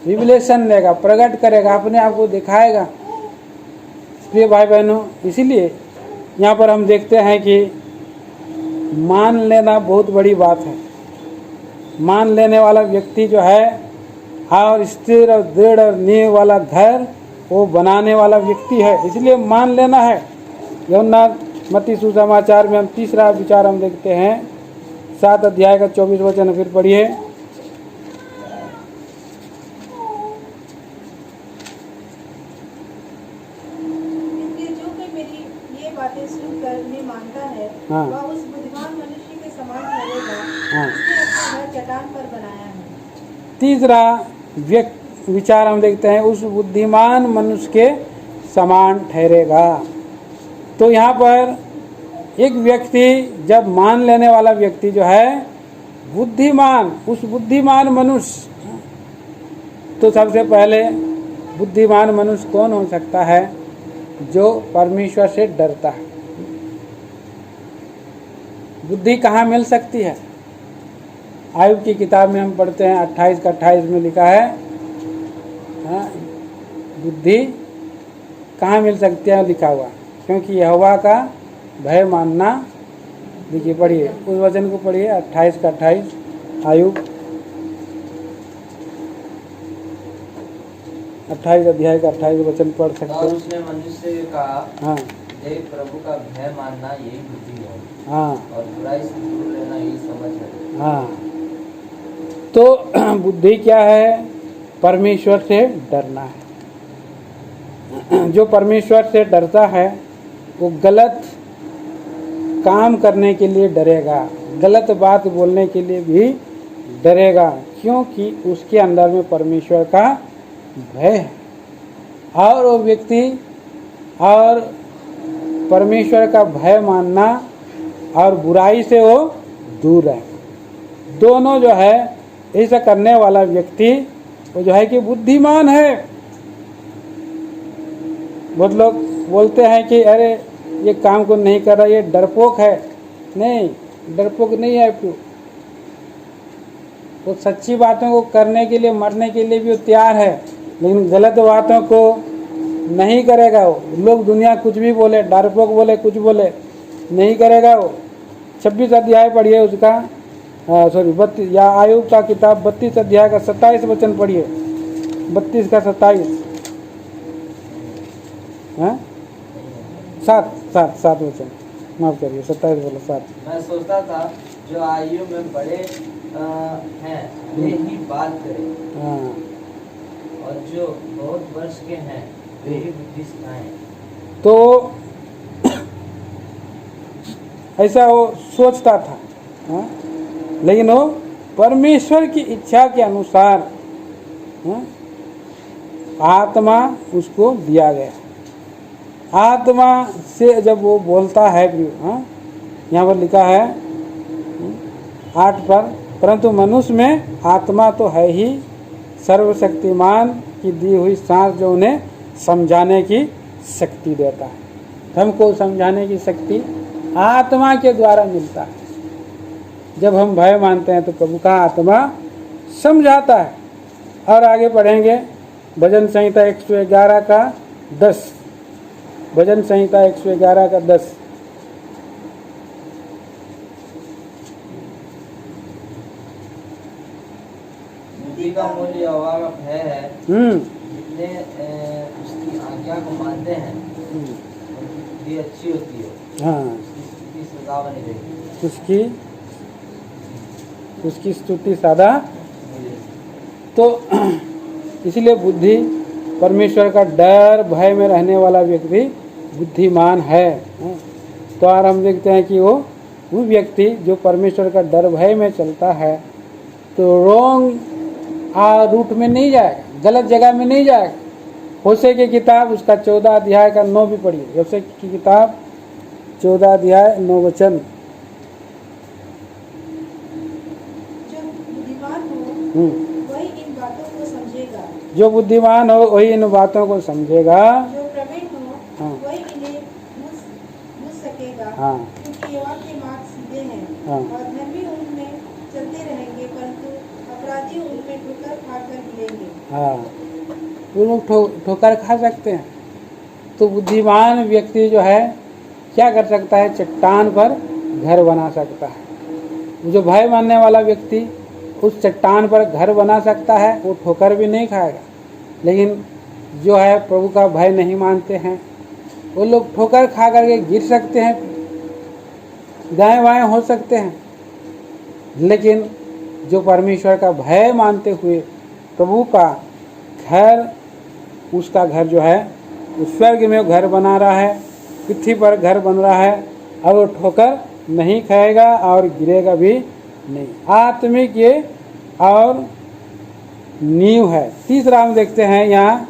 रिविलेशन देगा, प्रकट करेगा, अपने आप को दिखाएगा। प्रिय भाई बहनों, इसीलिए यहाँ पर हम देखते हैं कि मान लेना बहुत बड़ी बात है। मान लेने वाला व्यक्ति जो है और स्थिर और दृढ़ और नींव वाला घर वो बनाने वाला व्यक्ति है, इसलिए मान लेना है। यूहन्ना मत्ती सुसमाचार में हम तीसरा विचार हम देखते हैं 7 अध्याय का 24 वचन फिर पढ़िए। इसलिए जो कोई मेरी ये बातें सुनकर उन्हें मानता है, हाँ। वह उस बुद्धिमान मनुष्य के समान ठहरेगा हाँ। जिसने अपना घर चट्टान पर बनाया है। तीसरा विचार हम देखते हैं, उस बुद्धिमान मनुष्य के समान ठहरेगा। तो यहाँ पर एक व्यक्ति जब मान लेने वाला व्यक्ति जो है बुद्धिमान, उस बुद्धिमान मनुष्य, तो सबसे पहले बुद्धिमान मनुष्य कौन हो सकता है? जो परमेश्वर से डरता है। बुद्धि कहाँ मिल सकती है? आयुब की किताब में हम पढ़ते हैं 28 का 28 में लिखा है, बुद्धि कहाँ मिल सकती है लिखा हुआ, क्योंकि यहोवा का भय मानना। देखिए पढ़िए उस वचन को पढ़िए 28 का 28 आयुब 28 अध्याय का 28 वचन पढ़ सकते और हैं। उसने मनुष्य से कहा, हाँ देख प्रभु का भय मानना यही बुद्धि है, हाँ और बुराई से दूर रहना यही समझ है। हाँ। तो बुद्धि क्या है? परमेश्वर से डरना है। जो परमेश्वर से डरता है वो गलत काम करने के लिए डरेगा, गलत बात बोलने के लिए भी डरेगा, क्योंकि उसके अंदर में परमेश्वर का भय है। और वो व्यक्ति और परमेश्वर का भय मानना और बुराई से वो दूर है। दोनों जो है ऐसा करने वाला व्यक्ति वो जो है कि बुद्धिमान है। बहुत लोग बोलते हैं कि अरे ये काम को नहीं कर रहा, ये डरपोक है। नहीं, डरपोक नहीं है। क्यों? वो सच्ची बातों को करने के लिए, मरने के लिए भी वो तैयार है, लेकिन गलत बातों को नहीं करेगा वो। लोग दुनिया कुछ भी बोले, डरपोक बोले, कुछ बोले, नहीं करेगा वो। 26 अध्याय पढ़िए उसका, सॉरी 32, या आयुब का किताब 32 अध्याय का 27 वचन पढ़िए, 32 का 27, हाँ 7 वचन, माफ करिए 27 बोला 7। मैं सोचता था जो आयु में बड़े हैं वे ही बात करें, हाँ, और जो बहुत वर्ष के हैं वे ही बुद्धि सिखाएं। तो ऐसा वो सोचता था, हाँ? लेकिन वो परमेश्वर की इच्छा के अनुसार, हाँ? आत्मा उसको दिया गया। आत्मा से जब वो बोलता है, हाँ? यहाँ पर लिखा है 8 पर, परंतु मनुष्य में आत्मा तो है ही, सर्वशक्तिमान की दी हुई सांस जो उन्हें समझाने की शक्ति देता है। हमको समझाने की शक्ति आत्मा के द्वारा मिलता है। जब हम भय मानते हैं तो प्रभु का आत्मा समझाता है। और आगे पढ़ेंगे भजन संहिता 111 का 10, भजन संहिता 111 का 10। बुद्धि का मूल्य यहोवा का भय है, जितने उसकी आज्ञा को मानते हैं उनकी बुद्धि अच्छी होती है, हाँ, उसकी सदा बनी रहेगी। उसकी स्तुति सदा। तो इसलिए बुद्धि, परमेश्वर का डर भय में रहने वाला व्यक्ति बुद्धिमान है। तो और हम देखते हैं कि वो व्यक्ति जो परमेश्वर का डर भय में चलता है तो रॉन्ग रूट में नहीं जाएगा, गलत जगह में नहीं जाएगा। होशे की किताब उसका 14 अध्याय का 9 भी पढ़िए। होशे की किताब 14 अध्याय 9 वचन। जो बुद्धिमान हो वही इन बातों को समझेगा, जो बुद्धिमान हो वही इन बातों को समझेगा। जो प्रवीण हो हाँ। वही इन्हें बुझ सकेगा, हाँ। क्योंकि यहोवा के मार्ग सीधे हैं, हाँ। और धर्मी उनमें चलते रहेंगे, परंतु अपराधी उनमें ठोकर खाकर गिरेंगे। हाँ, वो लोग ठोकर खा सकते हैं। तो बुद्धिमान व्यक्ति जो है क्या कर सकता है? चट्टान पर घर बना सकता है। जो भय मानने वाला व्यक्ति उस चट्टान पर घर बना सकता है, वो ठोकर भी नहीं खाएगा। लेकिन जो है प्रभु का भय नहीं मानते हैं वो लोग ठोकर खा करके गिर सकते हैं, दाएं बाएं हो सकते हैं। लेकिन जो परमेश्वर का भय मानते हुए प्रभु का घर, उसका घर जो है उस स्वर्ग में घर बना रहा है, पृथ्वी पर घर बन रहा है, और वो ठोकर नहीं खाएगा और गिरेगा भी नहीं। आत्मिक ये और नींव है। तीसरा हम देखते हैं यहाँ,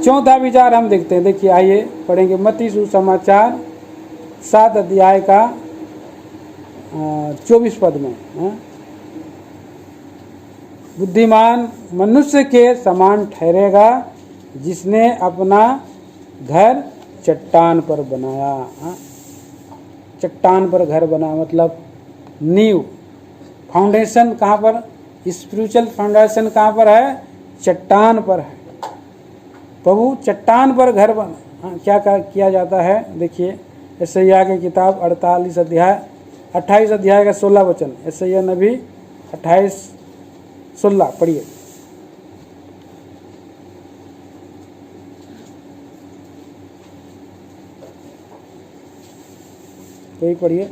चौथा विचार हम देखते हैं। देखिए आइए पढ़ेंगे मत्ती सुसमाचार 7 अध्याय का 24 पद में। बुद्धिमान मनुष्य के समान ठहरेगा जिसने अपना घर चट्टान पर बनाया। चट्टान पर घर बना मतलब नींव, फाउंडेशन कहाँ पर, स्पिरिचुअल फाउंडेशन कहाँ पर है, चट्टान पर है। प्रभु चट्टान पर घर बना क्या किया जाता है। देखिए यशायाह की किताब 28 अध्याय का 16 वचन, यशायाह नबी 28:16 पढ़िए। कोई पढ़िए।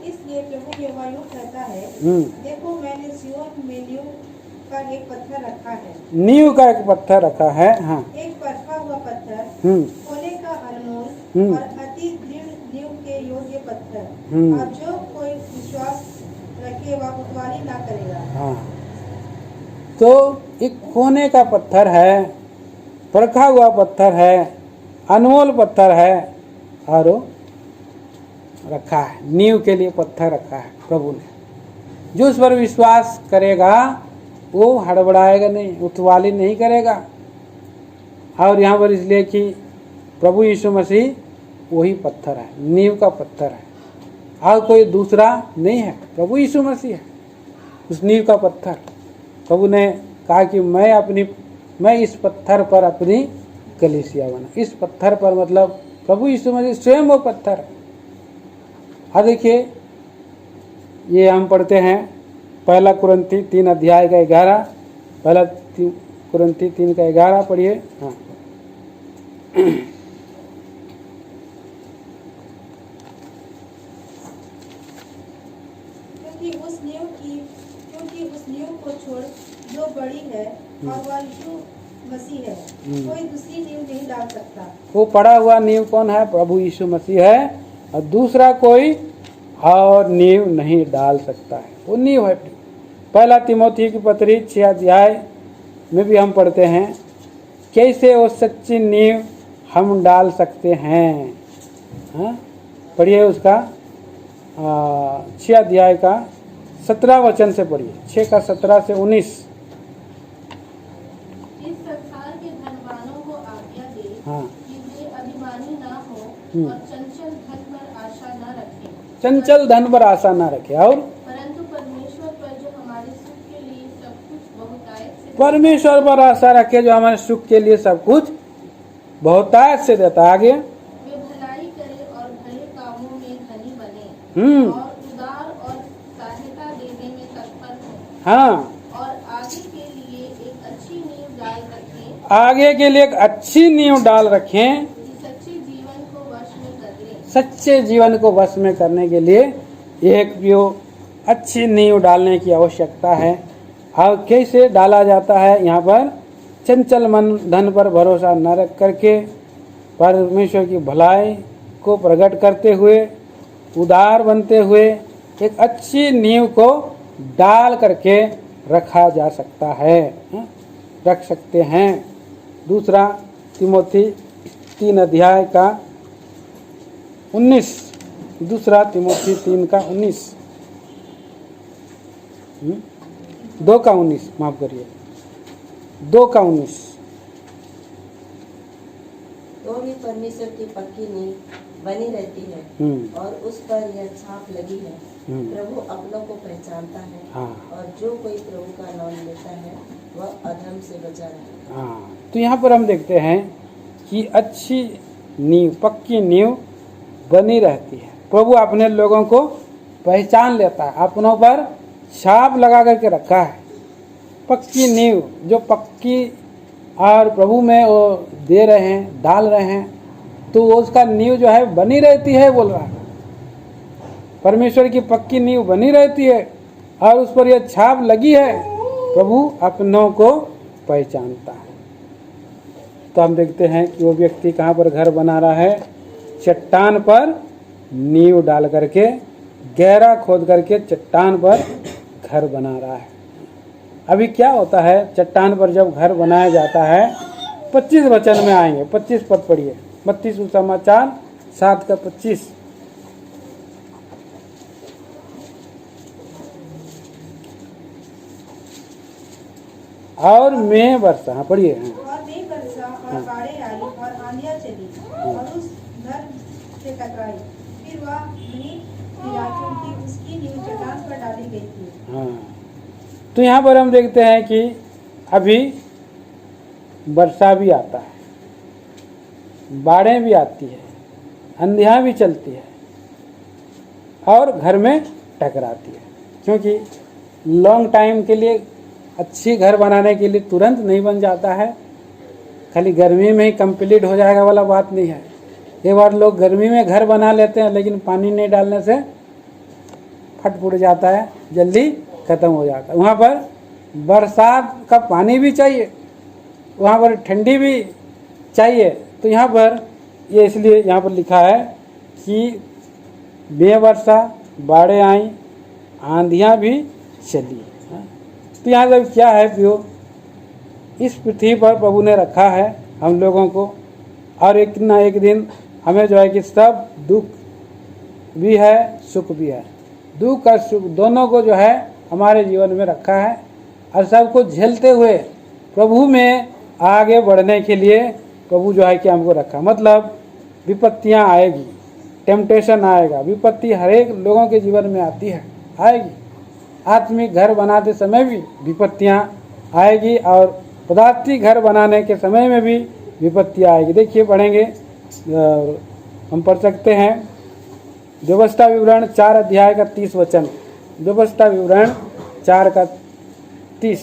इसलिए प्रभु यहोवा यूं कहता है, देखो मैंने सिय्योन में नींव का एक पत्थर रखा है। नींव का एक पत्थर रखा है। हाँ, एक परखा हुआ पत्थर, सोने का अनमोल और अति दृढ़ नींव के योग्य पत्थर, और जो कोई विश्वास रखे वह उतवाली ना करेगा। हाँ, तो एक सोने का पत्थर है, परखा हुआ पत्थर है, अनमोल पत्थर है, और रखा है नींव के लिए पत्थर रखा है प्रभु ने। जो उस पर विश्वास करेगा वो हड़बड़ाएगा नहीं, उतवाली नहीं करेगा। और यहाँ पर इसलिए कि प्रभु यीशु मसीह वही पत्थर है, नींव का पत्थर है, और कोई दूसरा नहीं है, प्रभु यीशु मसीह है उस नींव का पत्थर। प्रभु ने कहा कि मैं इस पत्थर पर अपनी कलीसिया बना। इस पत्थर पर मतलब प्रभु यीशु मसीह स्वयं वो पत्थर है। हाँ देखिए ये हम पढ़ते हैं 1 कुरिन्थी 3 अध्याय का 11, 1 कुरिन्थी 3 का 11 पढ़िए। हाँ, क्योंकि उस नींव को छोड़ जो बड़ी है और वह यीशु मसीह है, कोई दूसरी नींव नहीं डाल सकता। वो पड़ा हुआ नींव कौन है, प्रभु यीशु मसीह है, और दूसरा कोई और नींव नहीं डाल सकता है, वो नींव है। 1 तिमोथी की पत्री 6 अध्याय में भी हम पढ़ते हैं, कैसे वो सच्ची नींव हम डाल सकते हैं। हाँ, पढ़िए उसका 6 अध्याय का 17 वचन से पढ़िए, 6 का 17 से 19। इस संसार के धनवानों को आज्ञा दे हाँ, कि वे अभिमानी ना हो और चंचल धन पर आशा न रखें, चंचल धन पर आशा ना रखे, और परंतु परमेश्वर पर जो हमारे सुख के लिए सब कुछ बहुतायत से परमेश्वर पर आशा रखे जो हमारे सुख के लिए सब कुछ बहुतायत से देता है। आगे वे भलाई करे और भले कामों में धनी बने और उदार और सहायता देने में तत्पर हो, हाँ, और आगे के लिए एक अच्छी नींव डाल रखें, आगे के लिए एक अच्छी नींव डाल रखें, कि सच्चे जीवन को वश में कर लें। सच्चे जीवन को वश में करने के लिए एक जो अच्छी नींव डालने की आवश्यकता है। और कैसे डाला जाता है, यहाँ पर चंचल मन धन पर भरोसा न रख करके परमेश्वर की भलाई को प्रकट करते हुए, उदार बनते हुए एक अच्छी नींव को डाल करके रखा जा सकता है, रख सकते हैं। 2 तिमोथी 3 अध्याय का 19, 2 तिमोथी 3 का 19, 2 का 19, माफ करिए, 2 का 19। तो भी परमेश्वर की पक्की नींव बनी रहती है और उस पर यह छाप लगी है, प्रभु अपनों को पहचानता है। हाँ। और जो कोई प्रभु का नाम लेता है वह अधर्म से बचा रहे। हाँ, तो यहाँ पर हम देखते हैं कि अच्छी नींव, पक्की नींव बनी रहती है। प्रभु अपने लोगों को पहचान लेता है, अपनों पर छाप लगा करके रखा है। पक्की नींव जो पक्की और प्रभु में वो दे रहे हैं, डाल रहे हैं, तो उसका नींव जो है बनी रहती है, बोल रहा है। परमेश्वर की पक्की नींव बनी रहती है और उस पर यह छाप लगी है, प्रभु अपनों को पहचानता है। तो हम देखते हैं कि वो व्यक्ति कहाँ पर घर बना रहा है, चट्टान पर नींव डाल करके, गहरा खोद करके चट्टान पर घर बना रहा है। अभी क्या होता है, चट्टान पर जब घर बनाया जाता है 25 वचन में आएंगे, 25 पद पढ़िए, 32 सुसमाचार 7 का 25। और मैं वर्षा, हाँ पढ़िए। हाँ। और मैं वर्षा और बाढ़ें आई और आंधियां चली और उस घर से टकराई, फिर वह नहीं गिरा क्योंकि उसकी नींव चट्टान पर डाली गई थी। हाँ, तो यहाँ पर हम देखते हैं कि अभी वर्षा भी आता है, बाढ़ें भी आती है, आंधियाँ भी चलती है और घर में टकराती है, क्योंकि लॉन्ग टाइम के लिए अच्छी घर बनाने के लिए तुरंत नहीं बन जाता है, खाली गर्मी में ही कंप्लीट हो जाएगा वाला बात नहीं है। एक बार लोग गर्मी में घर बना लेते हैं, लेकिन पानी नहीं डालने से फट फुट जाता है, जल्दी ख़त्म हो जाता है। वहाँ पर बरसात का पानी भी चाहिए, वहाँ पर ठंडी भी चाहिए। तो यहाँ पर ये इसलिए यहाँ पर लिखा है कि बेवर्षा, बाढ़ें आई, आंधियाँ भी चली। तो यहाँ जब क्या है प्रियो, इस पृथ्वी पर प्रभु ने रखा है हम लोगों को, और एक ना एक दिन हमें जो है कि सब दुख भी है, सुख भी है, दुख और सुख दोनों को जो है हमारे जीवन में रखा है, और सबको झेलते हुए प्रभु में आगे बढ़ने के लिए प्रभु जो है कि हमको रखा। मतलब विपत्तियाँ आएगी, टेम्पटेशन आएगा, विपत्ति हर एक लोगों के जीवन में आती है, आएगी। आत्मिक घर बनाते समय भी विपत्तियाँ आएगी और पदार्थी घर बनाने के समय में भी विपत्तियाँ आएगी। देखिए पढ़ेंगे, हम पढ़ सकते हैं व्यवस्था विवरण 4 अध्याय का 30 वचन। व्यवस्था विवरण 4 का 30।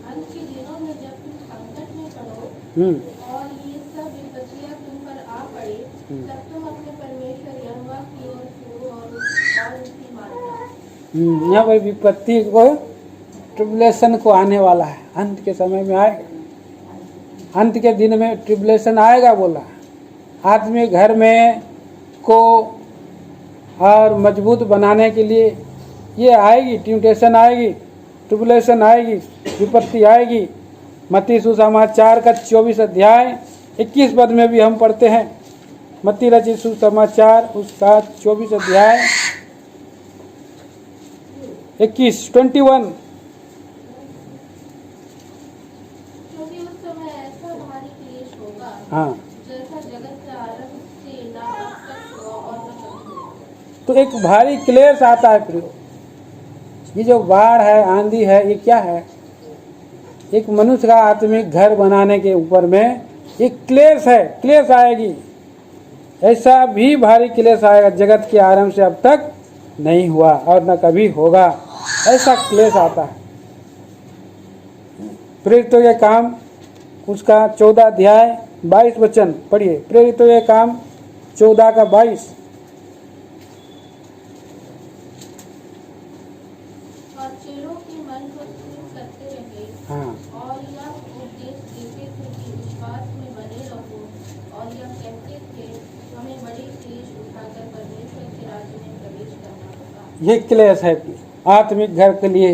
अंत के दिनों में जब तुम संकट में पड़ो और ये सब विपत्तियां तुम पर आ पड़े, तब तुम अपने परमेश्वर यहोवा की ओर फिरो और उसकी मानना। यहाँ पर विपत्ति को, ट्रिबुलेशन को आने वाला है, अंत के समय में आएगा, अंत के दिन में ट्रिबुलेशन आएगा बोला। आत्मिक घर में को और मजबूत बनाने के लिए ये आएगी, टेम्पटेशन आएगी, ट्रिबुलेशन आएगी, विपत्ति आएगी। मत्ती सुसमाचार का 24 अध्याय 21 पद में भी हम पढ़ते हैं। मत्ती रचित सुसमाचार उसका 24 अध्याय 21 21। क्योंकि उस समय ऐसा भारी क्लेश होगा, हाँ, जैसा जगत के आरंभ से ना अब तक हुआ और न कभी होगा। तो एक भारी क्लेश आता है प्रियो। ये जो बाढ़ है, आंधी है, ये क्या है? एक मनुष्य का आत्मिक घर बनाने के ऊपर में एक क्लेश है, क्लेश आएगी। ऐसा भी भारी क्लेश आएगा, जगत के आरंभ से अब तक नहीं हुआ और न कभी होगा, ऐसा क्लेश आता है। प्रेरितों के काम उसका 14 अध्याय 22 वचन पढ़िए। प्रेरितों के काम 14 का 22। और चेलों के मन को स्थिर करते रहे हाँ, और यह उपदेश देते थे कि विश्वास में बने रहो, और यह कहते थे हमें बड़े क्लेश उठाकर परमेश्वर के राज्य में प्रवेश करना होगा। ये क्लेश है आत्मिक घर के लिए,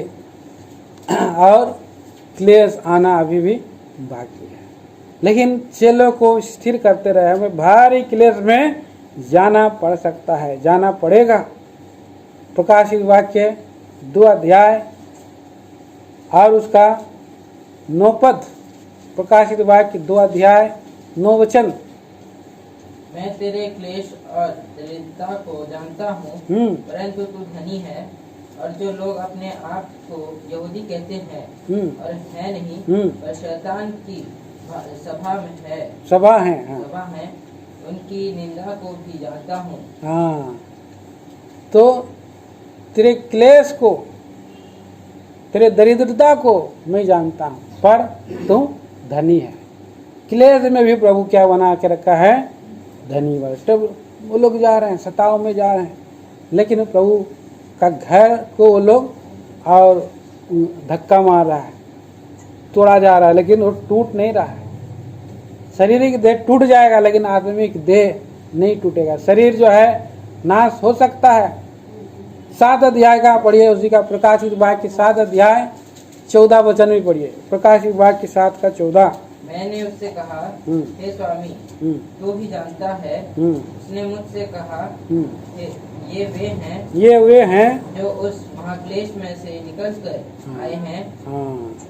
और क्लेश आना अभी भी बाकी है। लेकिन चेलों को स्थिर करते रहे, हमें भारी क्लेश में जाना पड़ सकता है, जाना पड़ेगा। प्रकाशित वाक्य 2 अध्याय और उसका 9 पद। प्रकाशित वाक्य 2 अध्याय 9 वचन। मैं तेरे क्लेश और दरिद्रता को जानता हूँ, परंतु तू धनी है, और जो लोग अपने आप को यहूदी कहते हैं और है नहीं, पर शैतान की सभा में है, सभा है, हाँ। सभा है, उनकी निंदा को भी जानता हूँ। हाँ, तो तेरे क्लेश को, तेरे दरिद्रता को मैं जानता हूँ, पर तू धनी है। क्लेश में भी प्रभु क्या बना के रखा है? धनी वर्ष। तब वो लोग जा रहे हैं, सताव में जा रहे हैं, लेकिन प्रभु का घर को वो लोग और धक्का मार रहा है, तोड़ा जा रहा है, लेकिन वो टूट नहीं रहा है। शारीरिक देह टूट जाएगा लेकिन आत्मिक देह नहीं टूटेगा। शरीर जो है नाश हो सकता है। 7 अध्याय का पढ़िए, उसी का प्रकाशित वाक्य 7 अध्याय 14 वचन भी पढ़िए। प्रकाशित वाक्य 7 का 14। मैंने उससे कहा, हे स्वामी, तू भी जानता है। उसने मुझसे कहा, ये वे हैं जो उस महाक्लेश में से निकल कर आए हैं।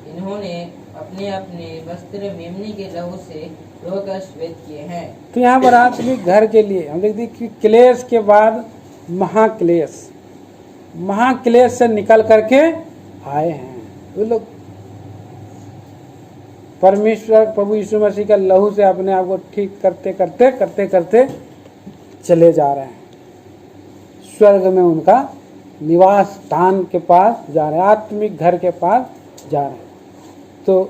इन्होंने अपने अपने वस्त्र मेमने के लहू से धोकर श्वेत किए हैं। तो यहाँ पर आत्मिक घर के लिए हम देखते हैं कि क्लेश के बाद महाक्लेश, महाक्लेश से निकल करके आए हैं वो लोग। परमेश्वर प्रभु यीशु मसीह का लहू से अपने आप को ठीक करते करते करते करते चले जा रहे हैं। स्वर्ग में उनका निवास स्थान के पास जा रहे हैं, आत्मिक घर के पास जा रहे हैं। तो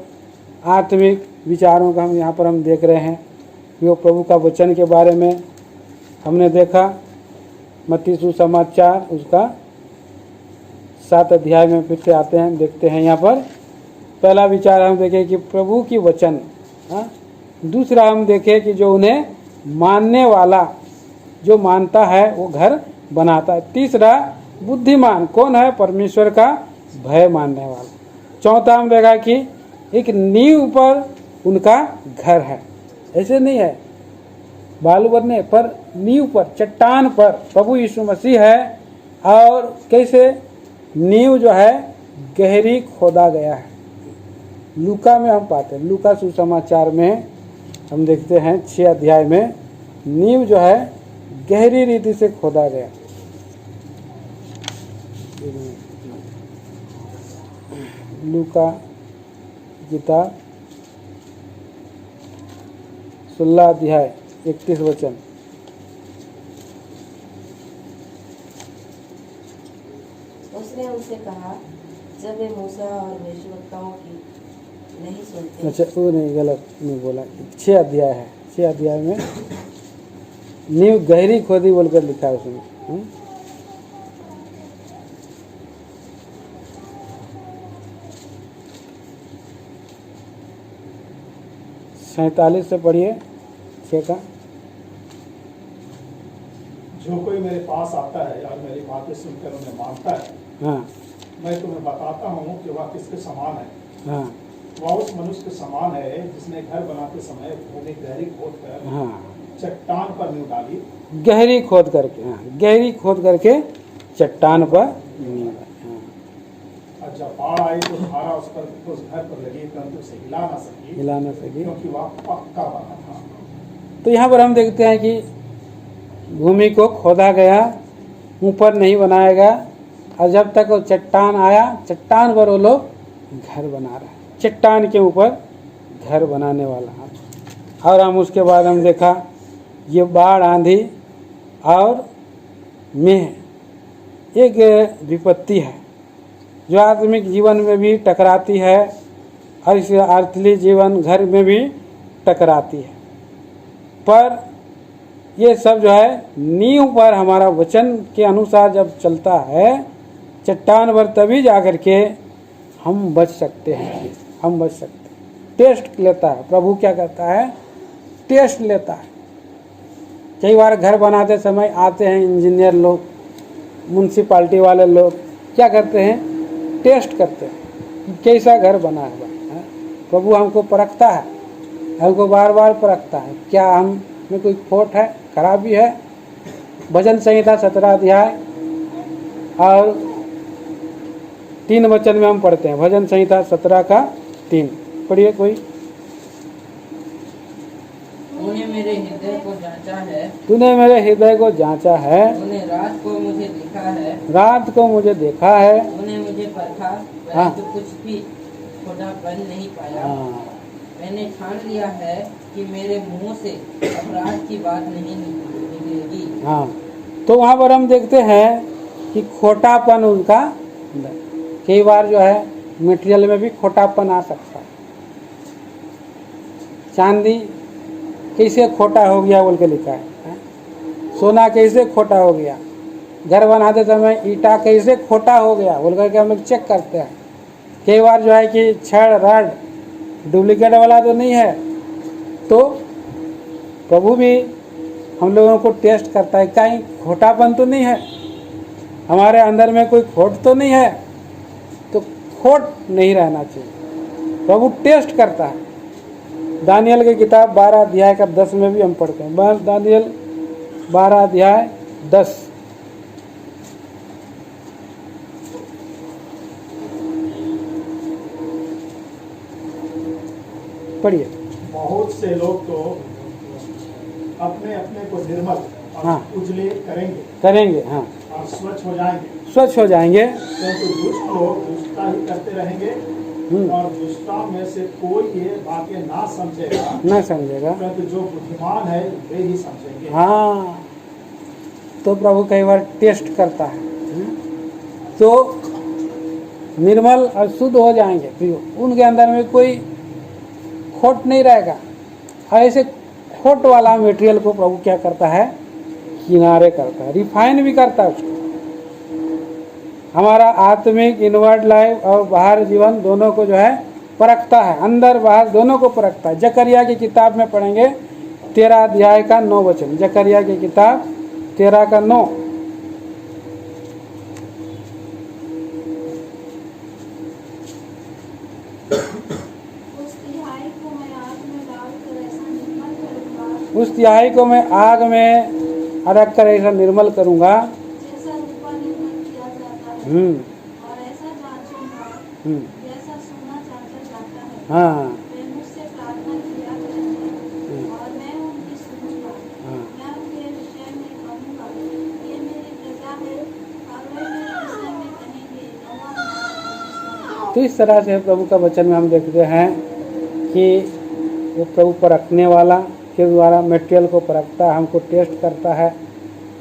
आत्मिक विचारों का हम यहाँ पर हम देख रहे हैं। वो प्रभु का वचन के बारे में हमने देखा। मत्ती सुसमाचार उसका 7 अध्याय में फिर से आते हैं, देखते हैं। यहाँ पर पहला विचार हम देखें कि प्रभु की वचन। दूसरा हम देखें कि जो उन्हें मानने वाला, जो मानता है वो घर बनाता है। तीसरा बुद्धिमान कौन है? परमेश्वर का भय मानने वाला। चौथा हम देखा कि एक नींव पर उनका घर है। ऐसे नहीं है बालू बनने पर, नींव पर, चट्टान पर प्रभु यीशु मसीह है। और कैसे? नींव जो है गहरी खोदा गया है। लूका में हम पाते हैं, लूका सुसमाचार में हम देखते हैं 6 अध्याय में नींव जो है गहरी रीति से खोदा गया। लूका किताब 16 अध्याय 31 वचन। उसने उनसे कहा, जब वे मूसा और भविष्यवक्ताओं की नहीं सुनते। अच्छा वो नहीं, गलत नहीं बोला। 6 अध्याय है, 6 अध्याय में नींव गहरी खोदी बोलकर लिखा है उसमें। 47 से पढ़िए 6 का। जो कोई मेरे पास आता है और मेरी बातें सुनकर उन्हें मानता है, हाँ मैं तुम्हें बताता हूँ कि वह किसके समान है। हाँ वह उस मनुष्य के समान है जिसने घर बनाते समय भूमि गहरी खोद कर हाँ चट्टान पर नींव डाली। गहरी खोद करके, हाँ गहरी खोद करके चट्टान पर नींव डाली। और जब बाढ़ आई तो धारा उस घर पर लगी, परंतु उसे हिला ना सकी क्योंकि वह पक्का बना था। तो यहाँ पर हम देखते हैं कि भूमि को खोदा गया, ऊपर नहीं बनाया गया। और जब तक वो चट्टान आया, चट्टान पर वो लोग घर बना रहे हैं। चट्टान के ऊपर घर बनाने वाला है। और हम उसके बाद हम देखा ये बाढ़, आंधी और मेह एक विपत्ति है जो आत्मिक जीवन में भी टकराती है और इस अर्थली जीवन घर में भी टकराती है। पर ये सब जो है नींव पर हमारा वचन के अनुसार जब चलता है, चट्टान पर, तभी जाकर के हम बच सकते हैं। हम बच सकते हैं। टेस्ट लेता है प्रभु, क्या करता है? टेस्ट लेता है। कई बार घर बनाते समय आते हैं इंजीनियर लोग, म्युनिसिपालिटी वाले लोग, क्या करते हैं? टेस्ट करते हैं कि कैसा घर बना हुआ है। प्रभु हमको परखता है, हमको बार बार परखता है, क्या हम में कोई खोट है, खराबी है। भजन संहिता 17 अध्याय और 3 वचन में हम पढ़ते हैं। भजन संहिता 17 का 3 पढ़िए कोई। तूने मेरे हृदय को जांचा है, तूने मेरे हृदय को जांचा है, तूने रात को मुझे देखा है, रात को मुझे देखा है। तूने मुझे परखा, हाँ। परंतु कुछ भी खोटापन नहीं पाया। हाँ, मैंने ठान लिया है कि मेरे मुंह से अपराध की बात नहीं निकलेगी। हाँ। तो वहाँ पर हम देखते हैं कि खोटापन उनका, कई बार जो है मटेरियल में भी खोटापन आ सकता है। चांदी कैसे खोटा हो गया बोल के लिखा है, सोना कैसे खोटा हो गया, घर बनाते समय ईटा कैसे खोटा हो गया बोल करके हम लोग चेक करते हैं। कई बार जो है कि छड़ रड डुप्लीकेट वाला तो नहीं है, तो प्रभु भी हम लोगों को टेस्ट करता है, कहीं खोटापन तो नहीं है, हमारे अंदर में कोई खोट तो नहीं है, तो खोट नहीं रहना चाहिए। प्रभु टेस्ट करता है। दानियल की किताब 12 अध्याय का 10 में भी हम पढ़ते हैं। दानियल 12 अध्याय 10। पढ़िए। बहुत से लोग तो अपने अपने को निर्मल और हाँ। उजले करेंगे, हाँ, और स्वच्छ हो जाएंगे, स्वच्छ हो जाएंगे। परंतु दुष्ट लोग दुष्टता ही करते रहेंगे और दुष्टता में से कोई ये बातें ना समझेगा, परंतु जो बुद्धिमान है वे ही समझेंगे। हाँ, तो प्रभु कई बार टेस्ट करता है, तो निर्मल और शुद्ध हो जाएंगे, फिर उनके अंदर में कोई खोट नहीं रहेगा। और ऐसे खोट वाला मटेरियल को प्रभु क्या करता है, किनारे करता है, रिफाइन भी करता है उसको। हमारा आत्मिक इनवर्ड लाइफ और बाहर जीवन दोनों को जो है परखता है, अंदर बाहर दोनों को परखता है। जकरिया की किताब में पढ़ेंगे 13 अध्याय का 9 वचन। जकरिया की किताब 13 का 9। उस तिहाई को मैं आग में रख कर ऐसा निर्मल करूंगा, जैसा रूपा निर्मल किया जाता है और ऐसा जांचूंगा जैसा सोना जांचा जाता है। हाँ, वे मुझसे प्रार्थना किया करेंगे और मैं उनकी सुनूंगा। मैं उनके विषय में कहूँगा, ये मेरी प्रजा है, और वे मेरे विषय में कहेंगे, यहोवा हमारा परमेश्वर। तो इस तरह से प्रभु का वचन में हम देखते हैं कि वो प्रभु परखने वाला के द्वारा मटेरियल को परखता है, हमको टेस्ट करता है।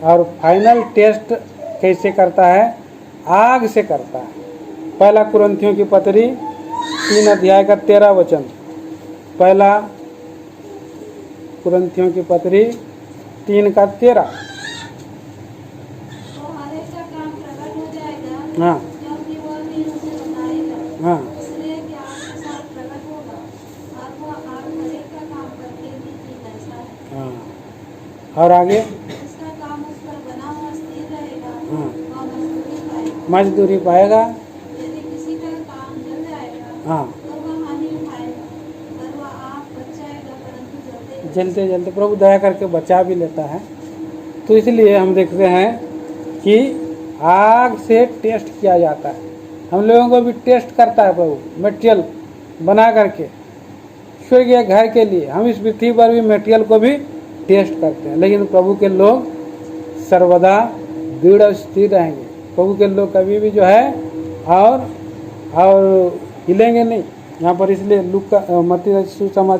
और फाइनल टेस्ट कैसे करता है, आग से करता है। पहला कुरिन्थियों की पत्री 3 अध्याय का 13 वचन। पहला कुरिन्थियों की पत्री 3 का 13। तो हर एक का काम प्रकट हो जाएगा, हाँ, क्योंकि वह दिन उसे बताएगा। हाँ, इसलिए कि आग के साथ प्रकट होगा, और वह आग हर एक का काम करके भी ऐसा है। हाँ। और आगे इसका काम उस पर बना हुआ स्थिर रहेगा, हाँ, वह मजदूरी पाएगा। मजदूरी पाएगा। यदि किसी का काम जल जाएगा, हाँ, तो वह हानि उठाएगा, और वह आग बच जाएगा, परंतु जलते जलते प्रभु दया करके बचा भी लेता है। तो इसलिए हम देखते हैं कि आग से टेस्ट किया जाता है। हम लोगों को भी टेस्ट करता है प्रभु मटेरियल बना करके स्वर्गीय घर के लिए। हम इस पृथ्वी पर भी मटेरियल को भी टेस्ट करते हैं, लेकिन प्रभु के लोग सर्वदा दृढ़ स्थिर रहेंगे। प्रभु के लोग कभी भी जो है और हिलेंगे नहीं यहाँ पर। इसलिए लूका मत्ती सुसमाचार